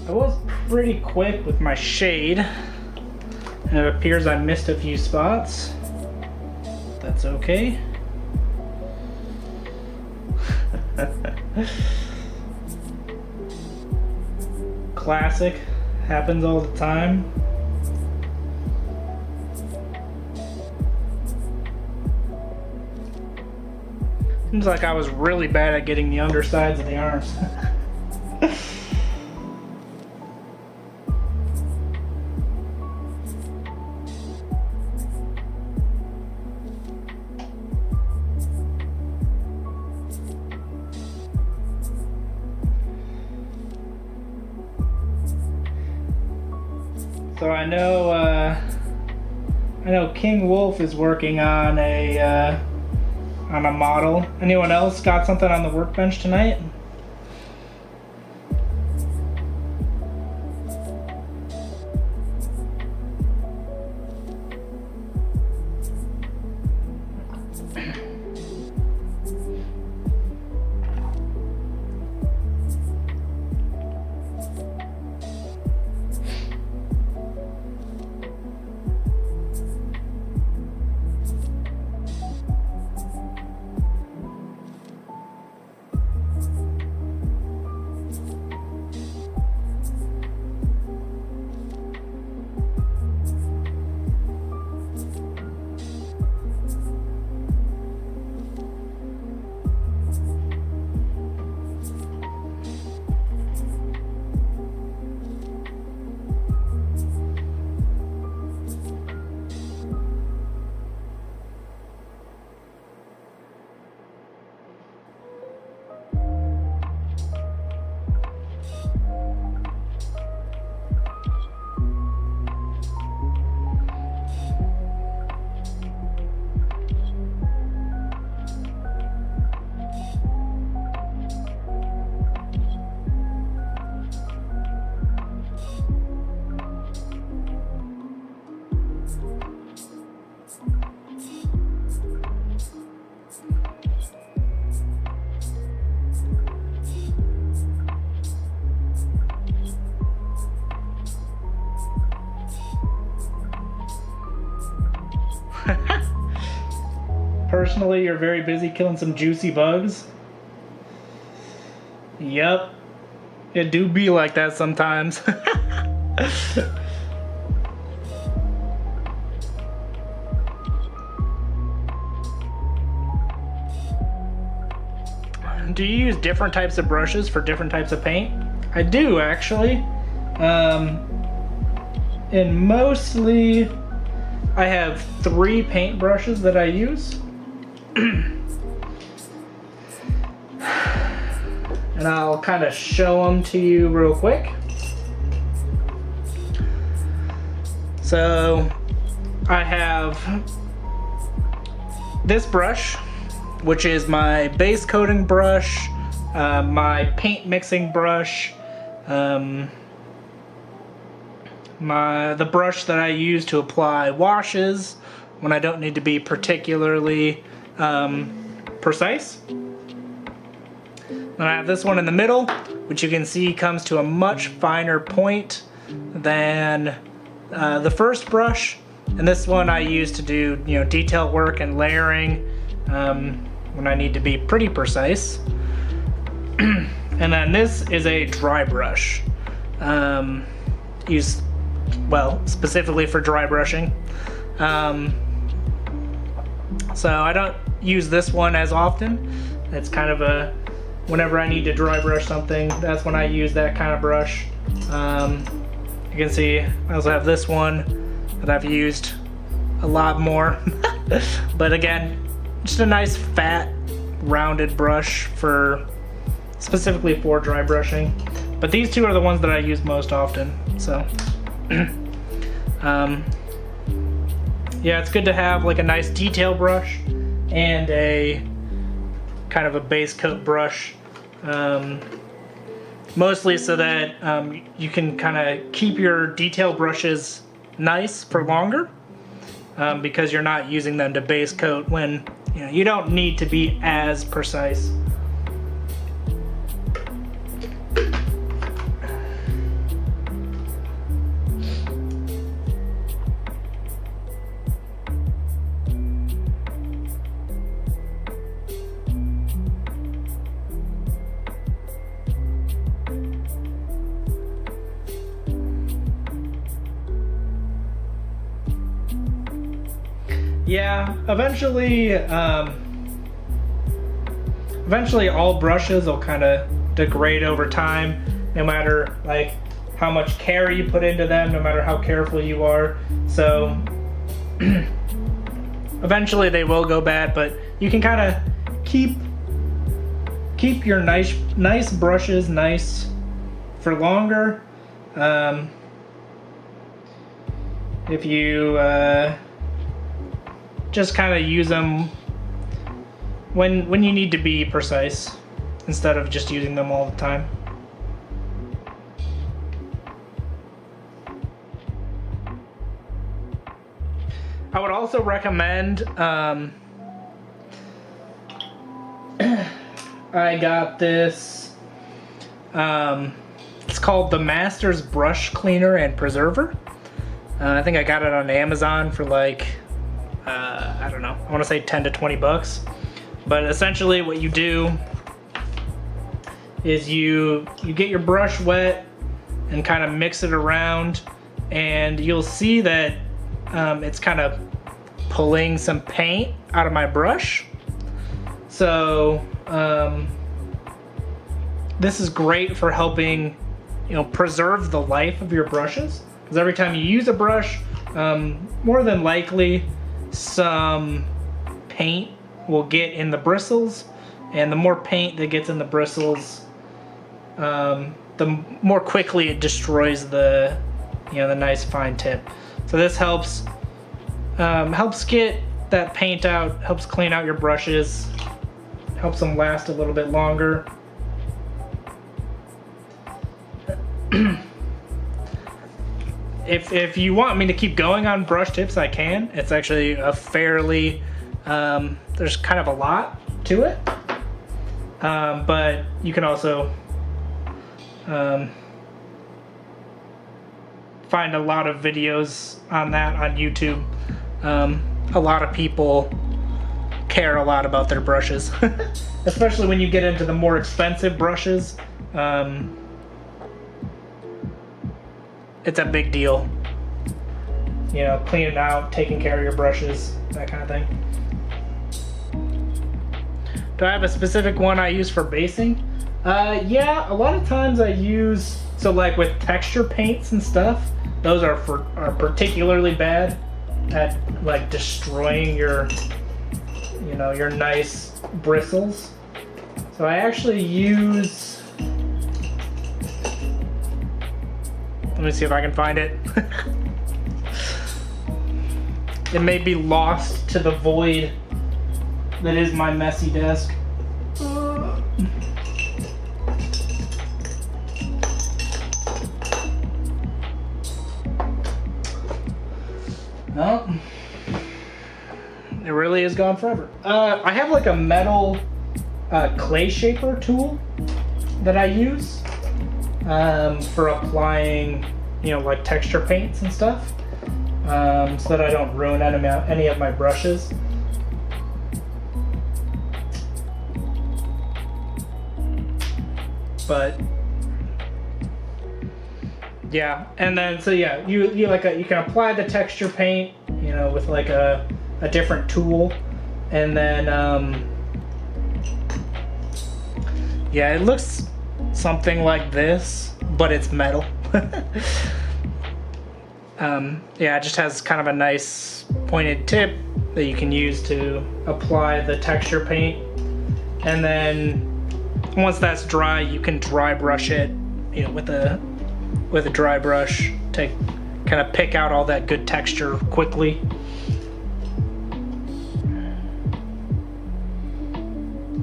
I was pretty quick with my shade, and it appears I missed a few spots. That's okay. Classic, happens all the time. Seems like I was really bad at getting the undersides of the arms. So I know King Wolf is working on a model. Anyone else got something on the workbench tonight? Personally, you're very busy killing some juicy bugs. Yep. It do be like that sometimes. Do you use different types of brushes for different types of paint? I do, actually. And mostly I have 3 paint brushes that I use. And I'll kind of show them to you real quick. So I have this brush, which is my base coating brush my paint mixing brush, the brush that I use to apply washes when I don't need to be particularly precise. Then I have this one in the middle, which you can see comes to a much finer point than the first brush. And this one I use to do, detail work and layering when I need to be pretty precise. And then this is a dry brush, used, well, specifically for dry brushing. So I don't use this one as often. It's kind of a, whenever I need to dry brush something, that's when I use that kind of brush. You can see I also have this one that I've used a lot more. But again, just a nice fat rounded brush for specifically for dry brushing. But these two are the ones that I use most often. So yeah, it's good to have like a nice detail brush and a kind of a base coat brush, mostly so that you can kind of keep your detail brushes nice for longer, because you're not using them to base coat when you don't need to be as precise. Yeah, eventually all brushes will kind of degrade over time, no matter like how much care you put into them, no matter how careful you are. So eventually they will go bad, but you can kind of keep your nice brushes nice for longer. If you just kind of use them when you need to be precise, instead of just using them all the time. I would also recommend, I got this, it's called the Masters Brush Cleaner and Preserver. I think I got it on Amazon for like, I don't know, I want to say 10 to 20 bucks. But essentially what you do is you get your brush wet and kind of mix it around, and you'll see that it's kind of pulling some paint out of my brush. So this is great for helping preserve the life of your brushes, because every time you use a brush, more than likely some paint will get in the bristles, and the more paint that gets in the bristles, the more quickly it destroys the the nice fine tip. So this helps get that paint out, helps clean out your brushes, helps them last a little bit longer. If you want me to keep going on brush tips, I can. It's actually a fairly, there's kind of a lot to it, but you can also find a lot of videos on that on YouTube. A lot of people care a lot about their brushes, especially when you get into the more expensive brushes. It's a big deal, cleaning out, taking care of your brushes, that kind of thing. Do I have a specific one I use for basing? Yeah, a lot of times I use, so like with texture paints and stuff, those are particularly bad at like destroying your your nice bristles. So I actually use, let me see if I can find it. It may be lost to the void that is my messy desk. literally is gone forever. I have like a metal clay shaper tool that I use for applying, you know, like texture paints and stuff, so that I don't ruin any of my brushes. But yeah, and then so yeah, you can apply the texture paint, you know, with like a different tool, and then yeah, it looks something like this, but it's metal. Yeah, it just has kind of a nice pointed tip that you can use to apply the texture paint, and then once that's dry, you can dry brush it, you know, with a dry brush to kind of pick out all that good texture quickly.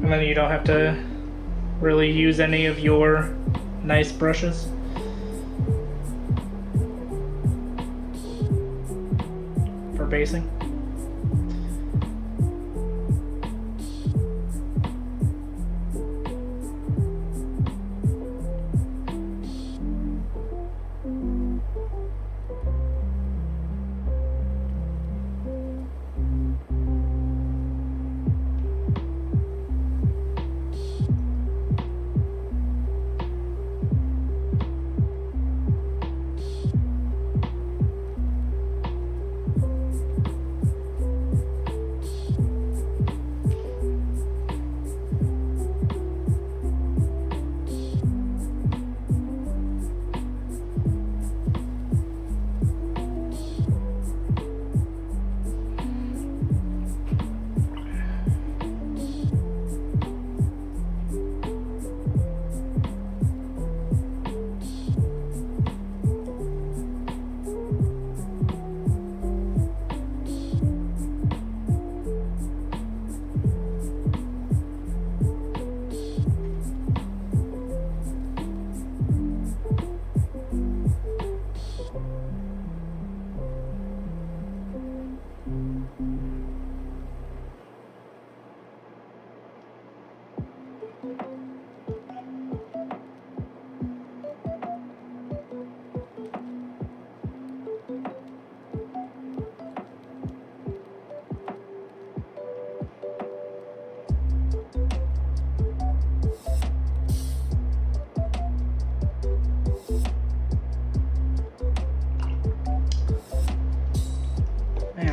And then you don't have to really use any of your nice brushes. For basing.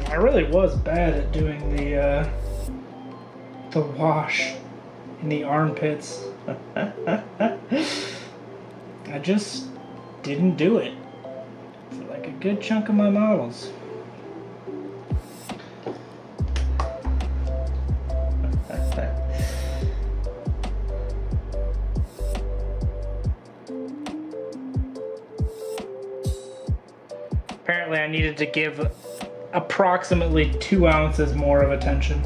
I really was bad at doing the wash in the armpits. I just didn't do it for like a good chunk of my models. Apparently I needed to give approximately 2 ounces more of attention.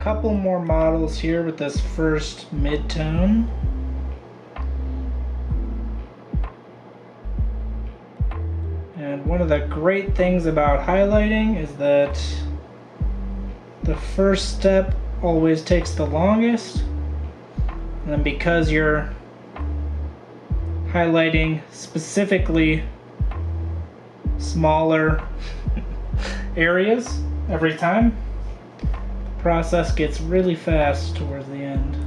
couple more models here with this first mid-tone. And one of the great things about highlighting is that the first step always takes the longest. And then because you're highlighting specifically smaller areas every time, the process gets really fast towards the end.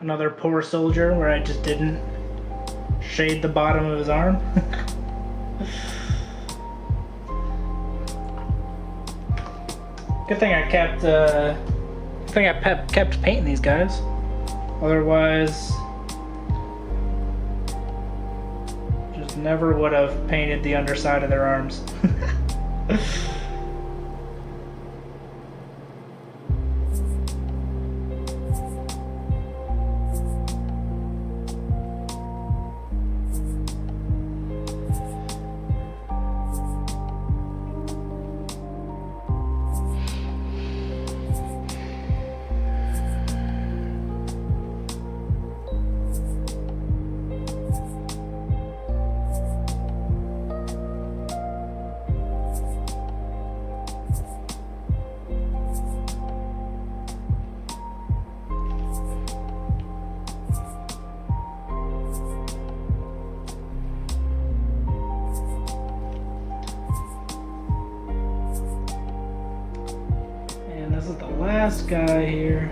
Another poor soldier where I just didn't shade the bottom of his arm. Good thing I kept painting these guys. Otherwise, just never would have painted the underside of their arms. This is the last guy here.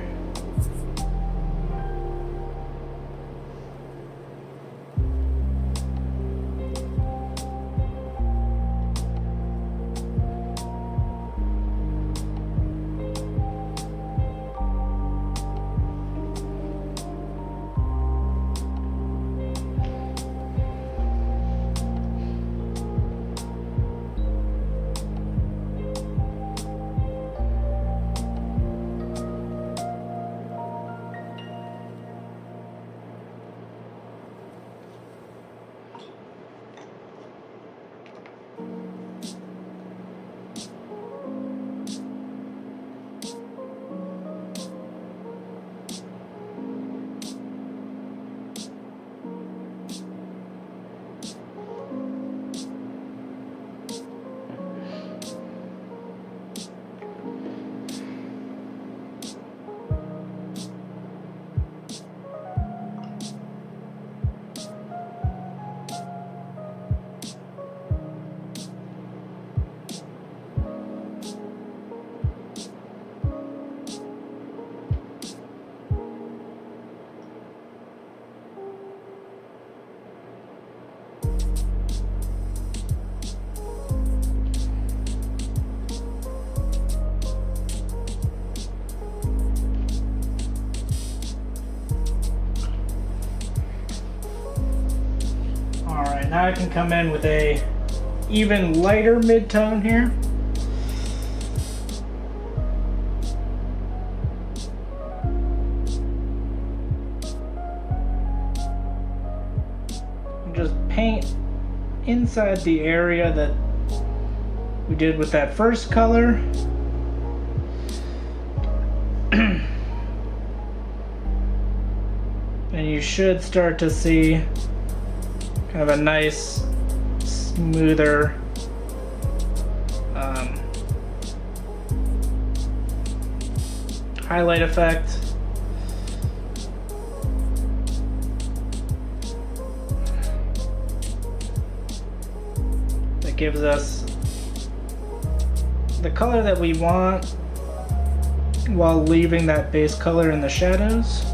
Now I can come in with a even lighter mid-tone here. And just paint inside the area that we did with that first color. And you should start to see kind of a nice, smoother highlight effect. That gives us the color that we want while leaving that base color in the shadows.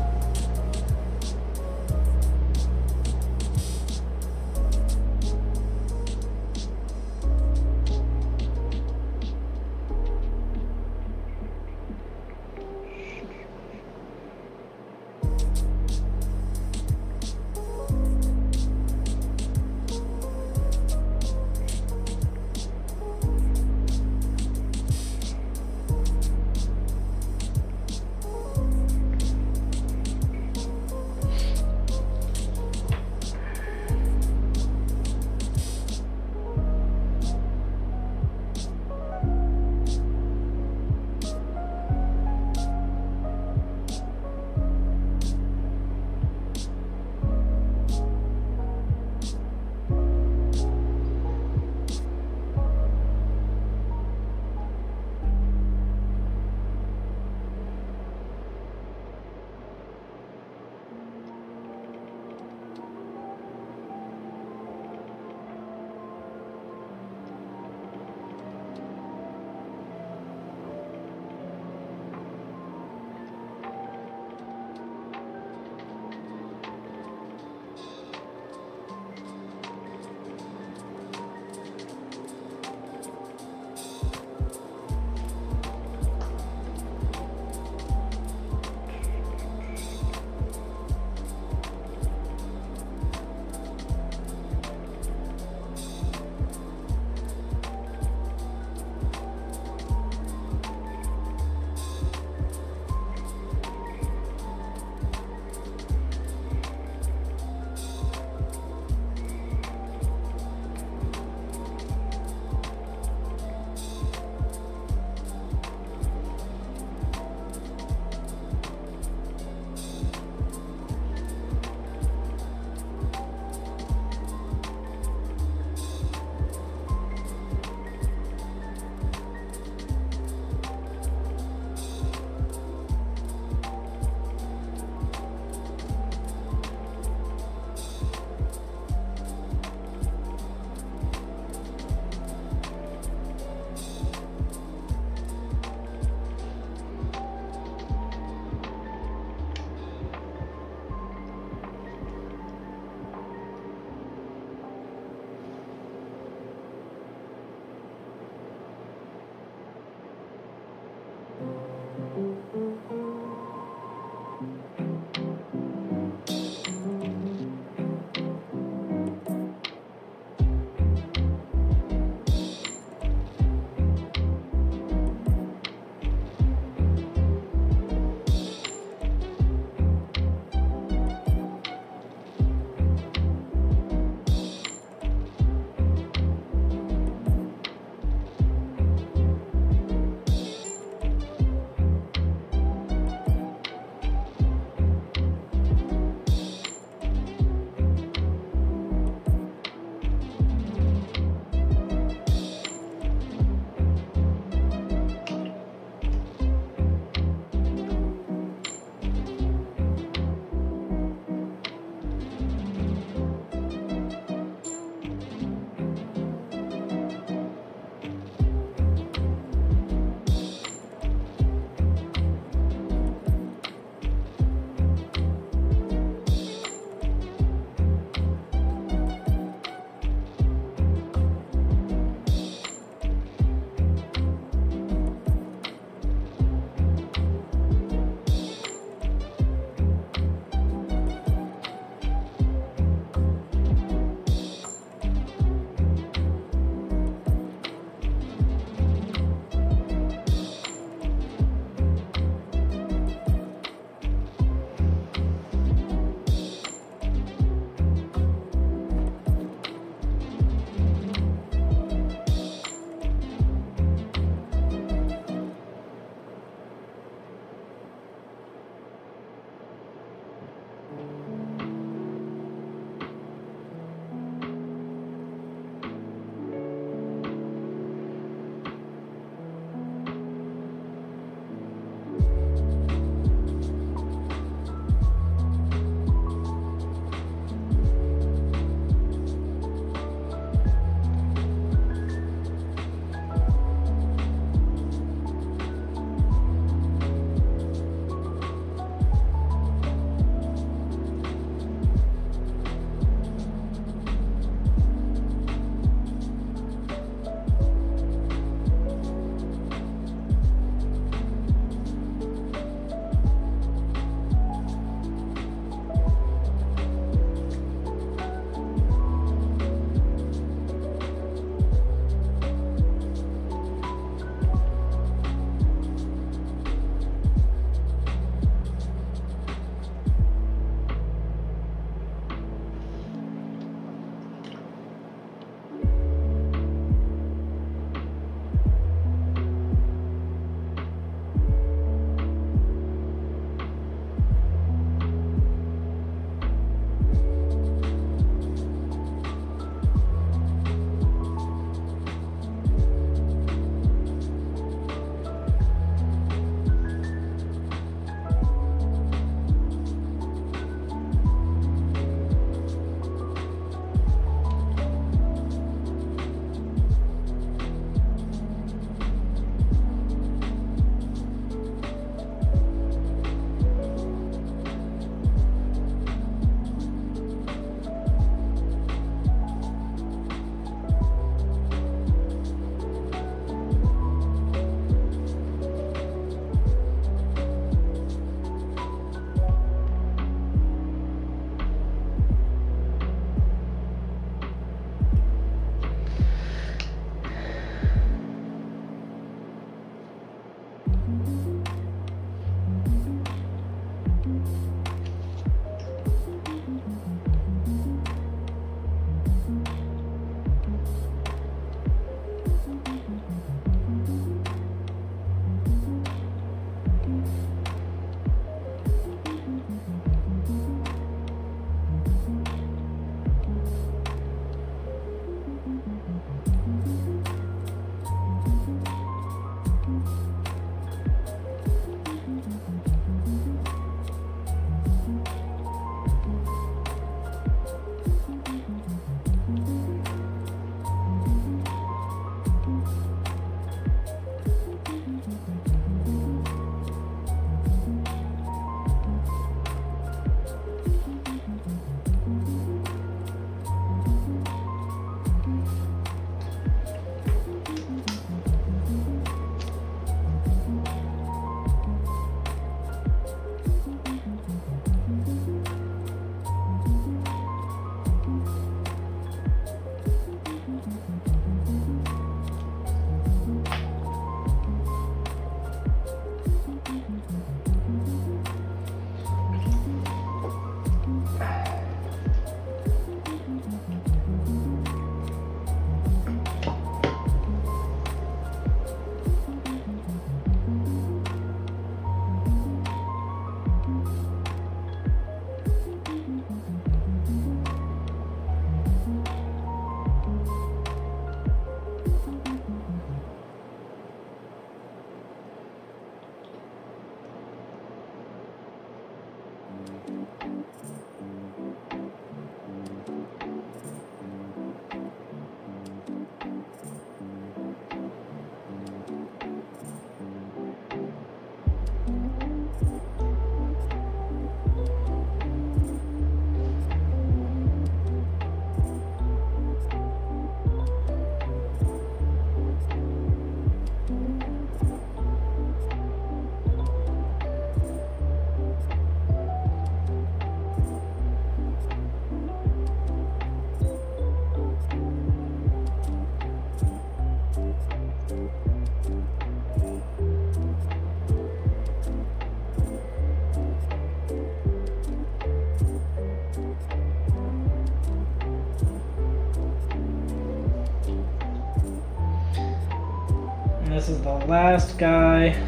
this is the last guy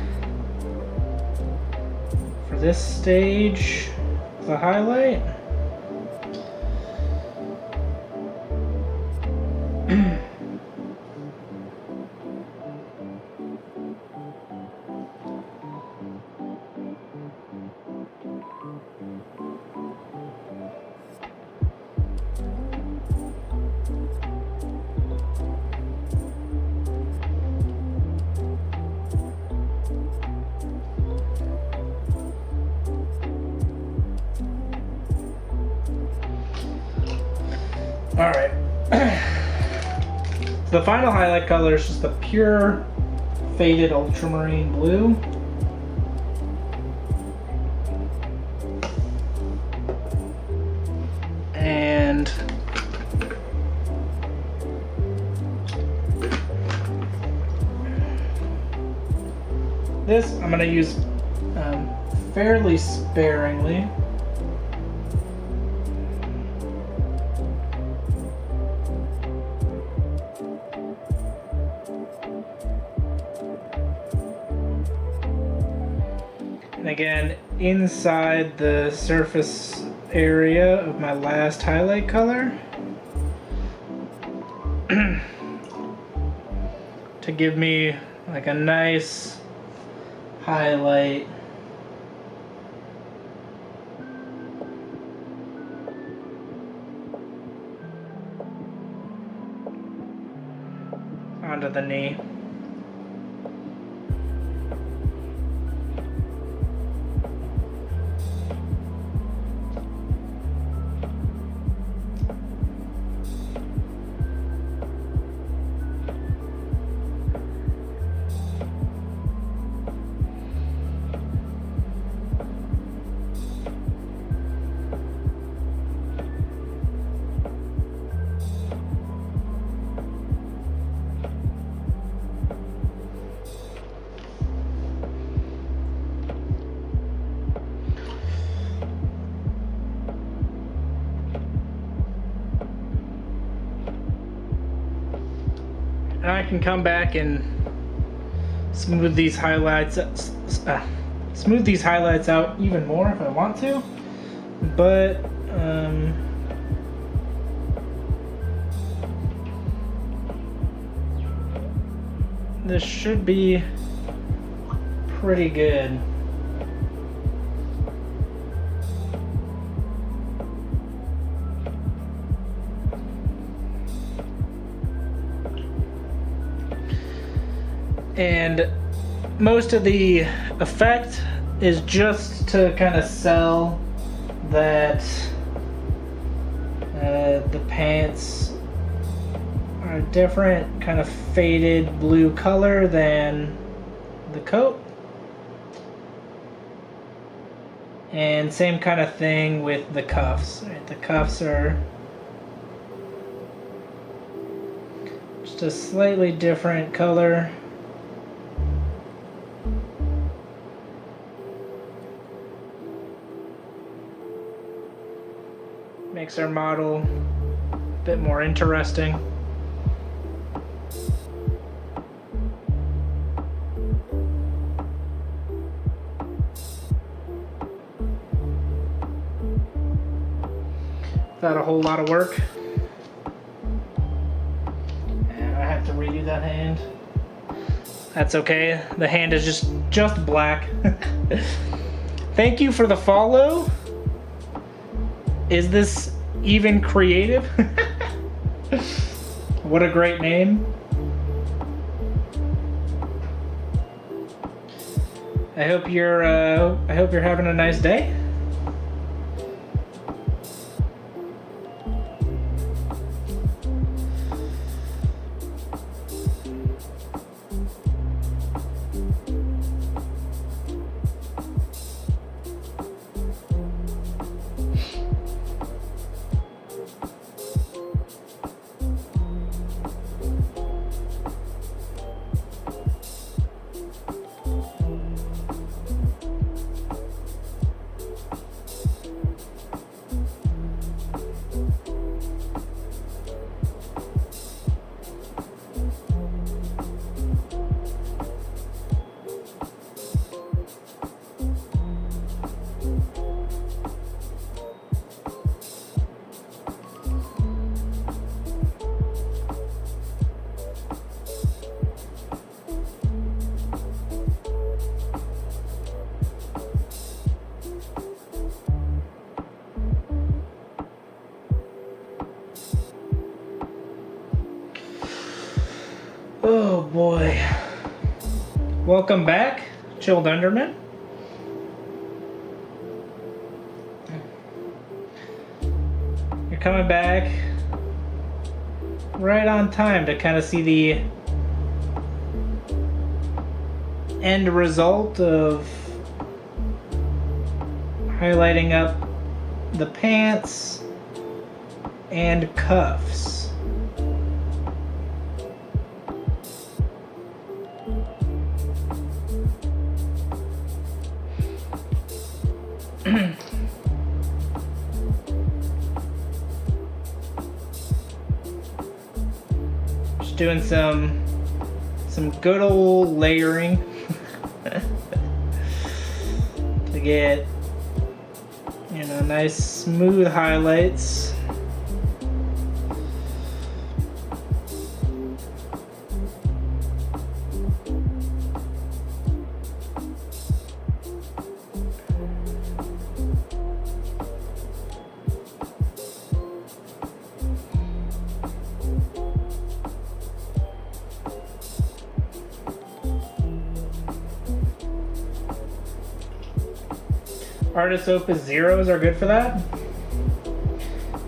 for this stage, the highlight. Alright. So the final highlight color is just the pure faded ultramarine blue. And this I'm going to use fairly sparingly. And again, inside the surface area of my last highlight color to give me like a nice highlight onto the knee. And I can come back and smooth these highlights out even more if I want to, but this should be pretty good. And most of the effect is just to kind of sell that the pants are a different kind of faded blue color than the coat. And same kind of thing with the cuffs. Right? The cuffs are just a slightly different color. Makes our model a bit more interesting. Without a whole lot of work. And I have to redo that hand. That's okay. The hand is just black. Thank you for the follow. Is this even creative? What a great name. I hope you're having a nice day. boy. Welcome back, Chilled Underman. You're coming back right on time to kind of see the end result of highlighting up the pants and cuffs. Just doing some good old layering to get, you know, nice smooth highlights. Artist Opus Zeros are good for that.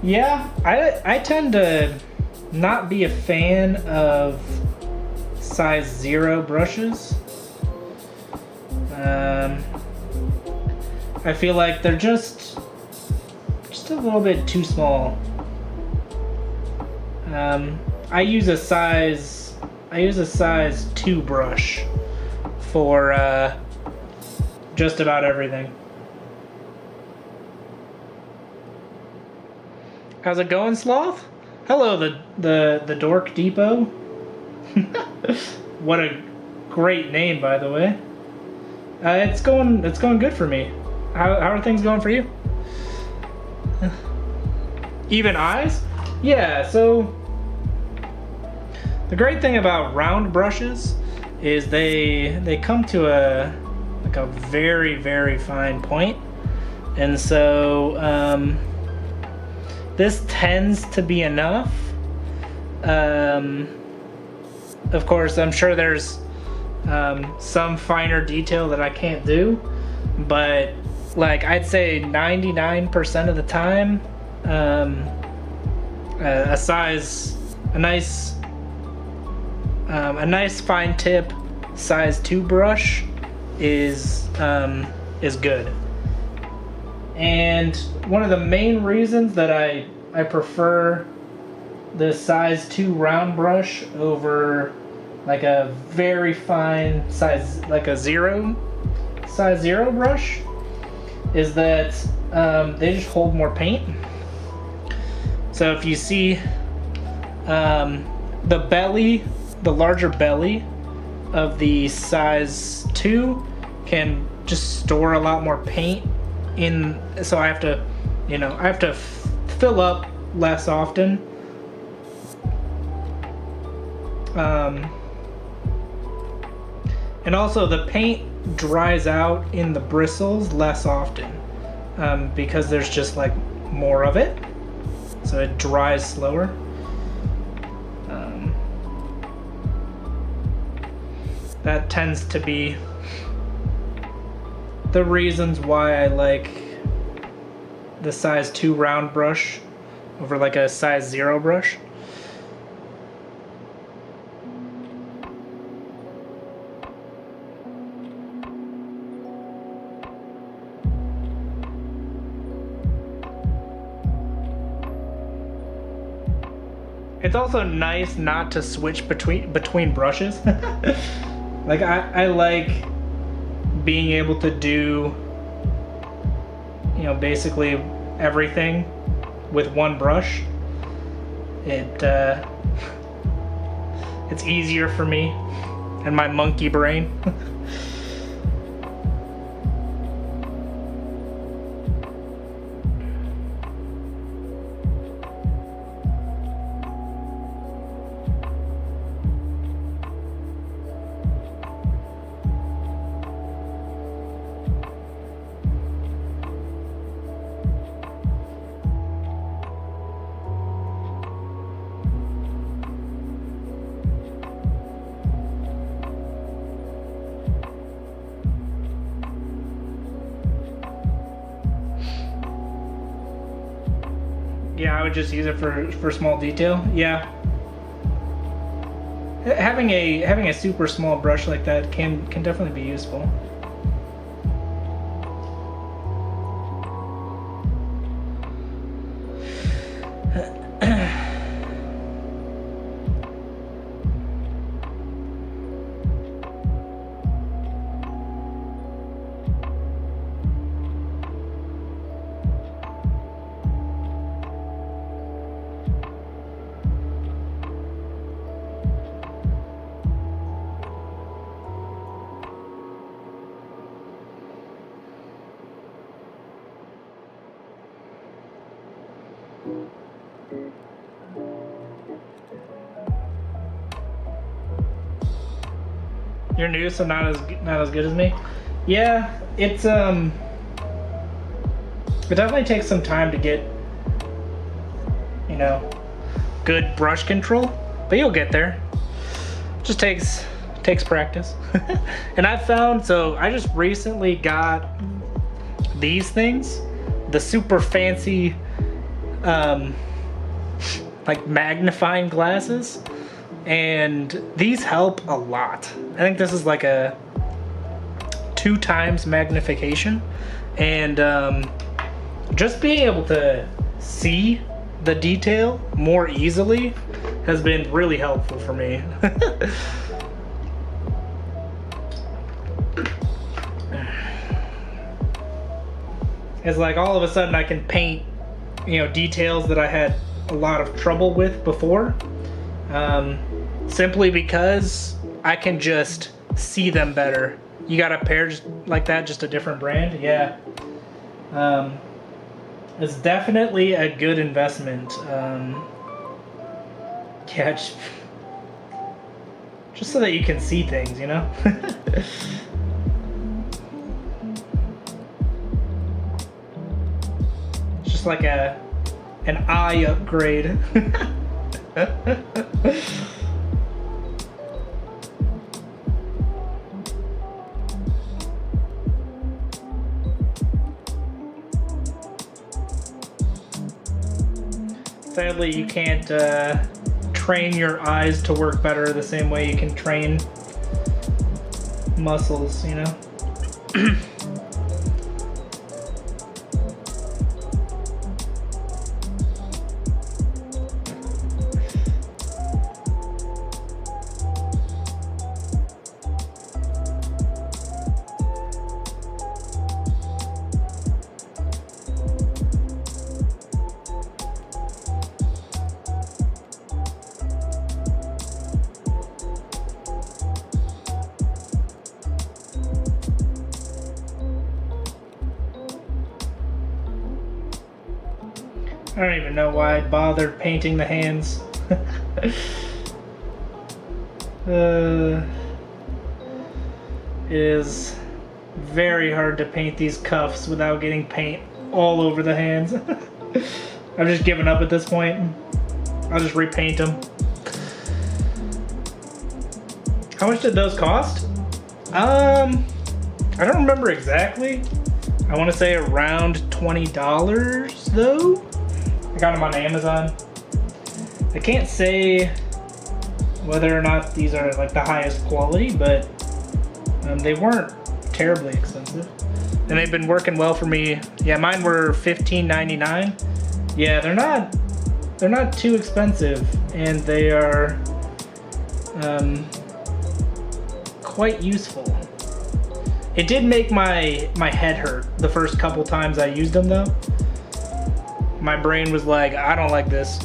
Yeah, I tend to not be a fan of size 0 brushes. I feel like they're just a little bit too small. I use a size 2 brush for just about everything. How's it going, Sloth? Hello, the Dork Depot. What a great name, by the way. It's going good for me. How are things going for you? Even eyes? Yeah. So the great thing about round brushes is they come to a very, very fine point, and so this tends to be enough. Of course, I'm sure there's some finer detail that I can't do, but like I'd say 99% of the time, a nice fine tip size 2 brush is good. And one of the main reasons that I prefer the size 2 round brush over like a very fine size, like a size 0 brush, is that they just hold more paint. So if you see the larger belly of the size 2 can just store a lot more paint in, so I have to fill up less often. And also the paint dries out in the bristles less often, because there's just like more of it, so it dries slower. That tends to be the reasons why I like the size 2 round brush over like a size 0 brush. It's also nice not to switch between brushes. Like I like being able to do, you know, basically everything with one brush. It's easier for me and my monkey brain. I would just use it for small detail. Yeah. Having a super small brush like that can definitely be useful. You're new, so not as good as me. Yeah, it's it definitely takes some time to get, you know, good brush control, but you'll get there. Just takes practice. And I've found, so I just recently got these things, the super fancy like magnifying glasses, and these help a lot. I think this is like a 2 times magnification, and just being able to see the detail more easily has been really helpful for me. It's like all of a sudden I can paint, you know, details that I had a lot of trouble with before, simply because I can just see them better. You got a pair just like that, just a different brand? Yeah. It's definitely a good investment. Yeah, just so that you can see things, you know? It's just like an eye upgrade. Sadly, you can't train your eyes to work better the same way you can train muscles, you know? I don't even know why I bothered painting the hands. It is very hard to paint these cuffs without getting paint all over the hands. I've just given up at this point. I'll just repaint them. How much did those cost? I don't remember exactly. I want to say around $20 though. I got them on Amazon. I can't say whether or not these are like the highest quality, but they weren't terribly expensive. And they've been working well for me. Yeah, mine were $15.99. Yeah, they're not too expensive, and they are quite useful. It did make my head hurt the first couple times I used them though. My brain was like, I don't like this.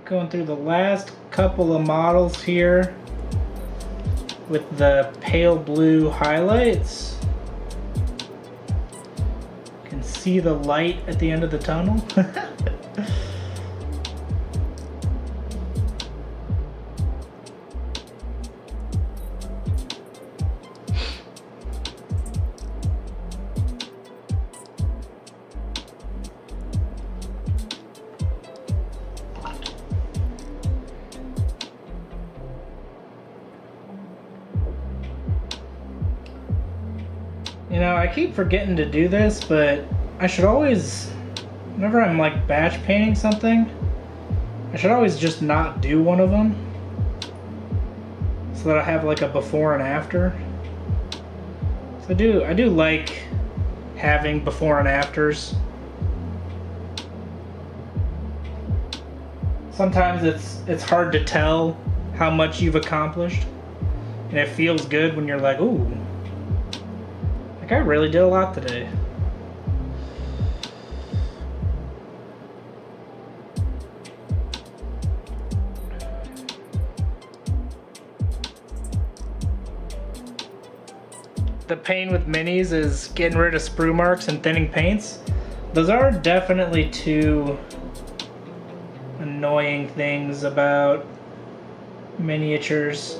Going through the last couple of models here with the pale blue highlights. You can see the light at the end of the tunnel. You know, I keep forgetting to do this, but I should always, whenever I'm like batch painting something, I should always just not do one of them so that I have like a before and after. So I do like having before and afters. Sometimes it's hard to tell how much you've accomplished, and it feels good when you're like, ooh, like I really did a lot today. The pain with minis is getting rid of sprue marks and thinning paints. Those are definitely two annoying things about miniatures.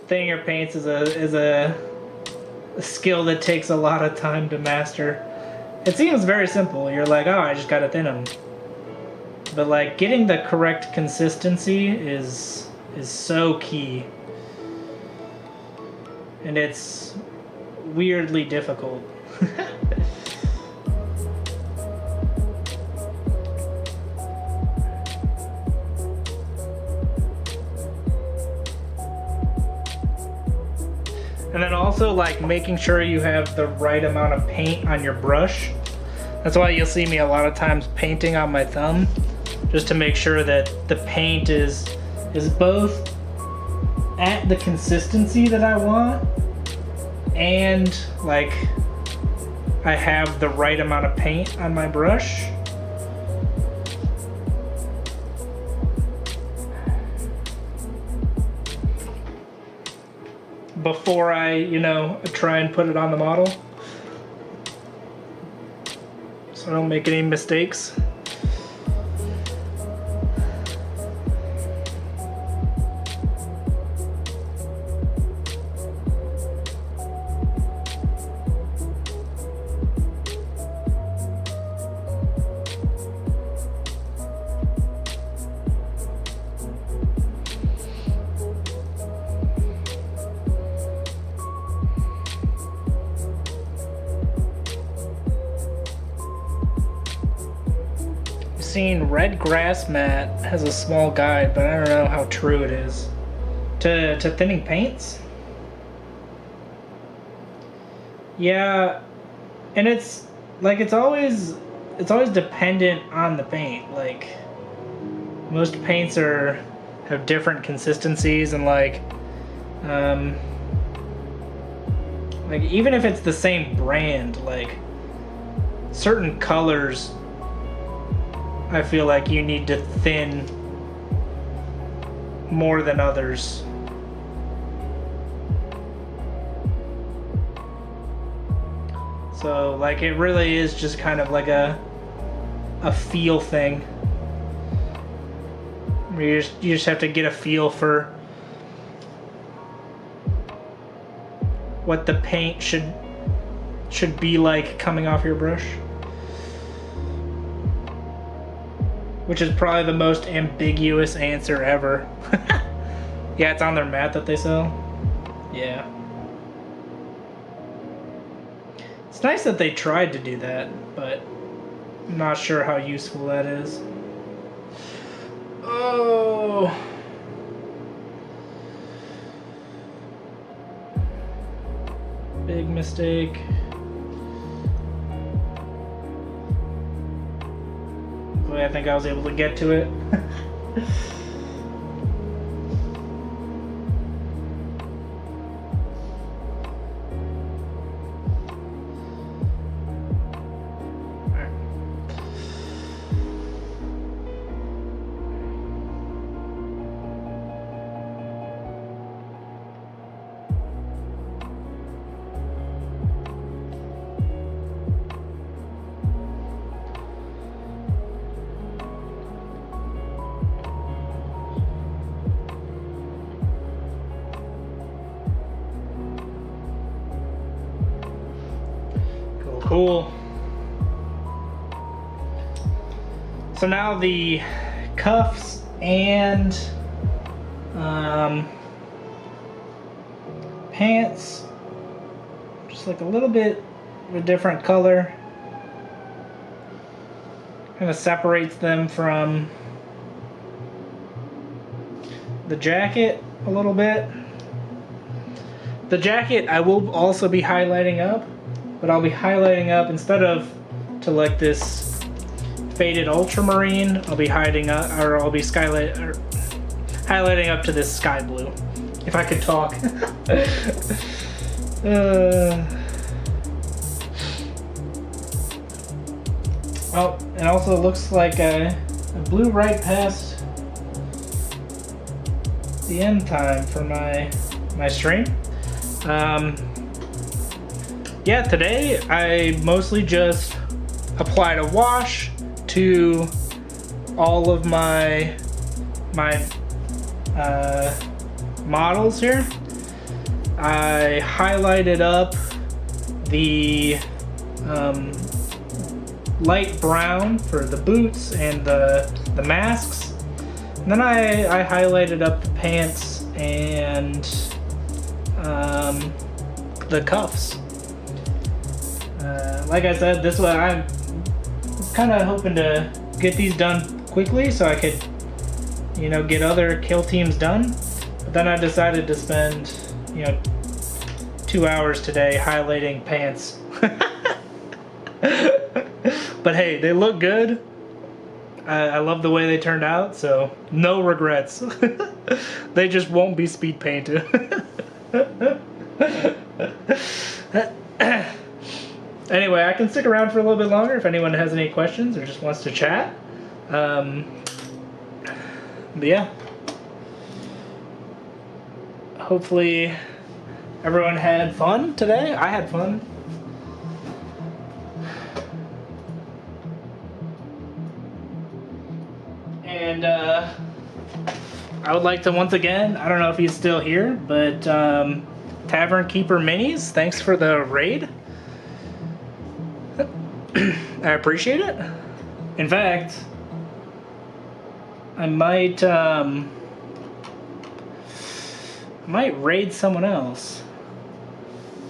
Thinning your paints is a skill that takes a lot of time to master. It seems very simple. You're like, oh, I just gotta thin them. But like getting the correct consistency is so key. And it's weirdly difficult. And then also like making sure you have the right amount of paint on your brush. That's why you'll see me a lot of times painting on my thumb, just to make sure that the paint is both at the consistency that I want and like I have the right amount of paint on my brush. Before I, try and put it on the model, so I don't make any mistakes. Seen Red Grass Mat has a small guide, but I don't know how true it is to thinning paints. Yeah, and it's always dependent on the paint. Like most paints have different consistencies, and like even if it's the same brand, like certain colors I feel like you need to thin more than others. So like it really is just kind of like a feel thing. You just have to get a feel for what the paint should be like coming off your brush. Which is probably the most ambiguous answer ever. Yeah, it's on their mat that they sell. Yeah. It's nice that they tried to do that, but I'm not sure how useful that is. Oh. Big mistake. I think I was able to get to it. Cool. So now the cuffs and pants, just like a little bit of a different color. Kind of separates them from the jacket a little bit. The jacket I will also be highlighting up, but I'll be highlighting up instead of to like this faded ultramarine. I'll be highlighting up to this sky blue. If I could talk. Oh, it also looks like I blew right past the end time for my stream. Yeah, today I mostly just applied a wash to all of my models here. I highlighted up the light brown for the boots and the masks. And then I highlighted up the pants and the cuffs. Like I said, this one I'm kind of hoping to get these done quickly so I could, you know, get other kill teams done. But then I decided to spend, you know, 2 hours today highlighting pants. But hey, they look good. I love the way they turned out, so no regrets. They just won't be speed painted. Anyway, I can stick around for a little bit longer if anyone has any questions or just wants to chat. But yeah. Hopefully everyone had fun today. I had fun. And I would like to once again, I don't know if he's still here, but Tavern Keeper Minis, thanks for the raid. I appreciate it. In fact, I might raid someone else.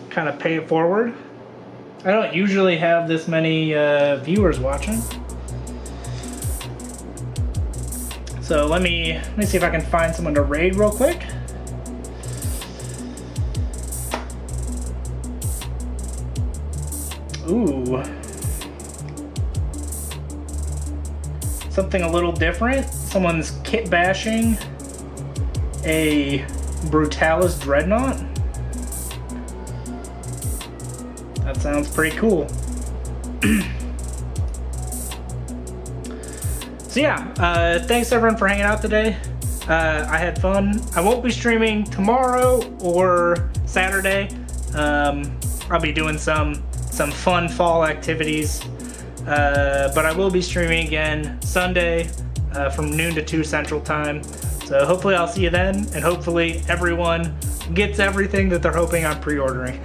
Kind of pay it forward. I don't usually have this many viewers watching. So let me see if I can find someone to raid real quick. Ooh. Something a little different. Someone's kit bashing a Brutalis Dreadnought. That sounds pretty cool. So yeah, thanks everyone for hanging out today. I had fun. I won't be streaming tomorrow or Saturday. I'll be doing some fun fall activities. But I will be streaming again Sunday from noon to 2 Central Time. So hopefully I'll see you then, and hopefully everyone gets everything that they're hoping I'm pre-ordering.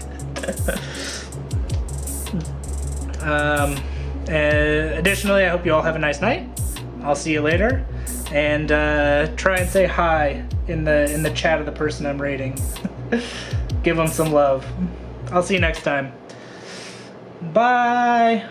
Additionally, I hope you all have a nice night. I'll see you later, and try and say hi in the chat of the person I'm raiding. Give them some love. I'll see you next time. Bye.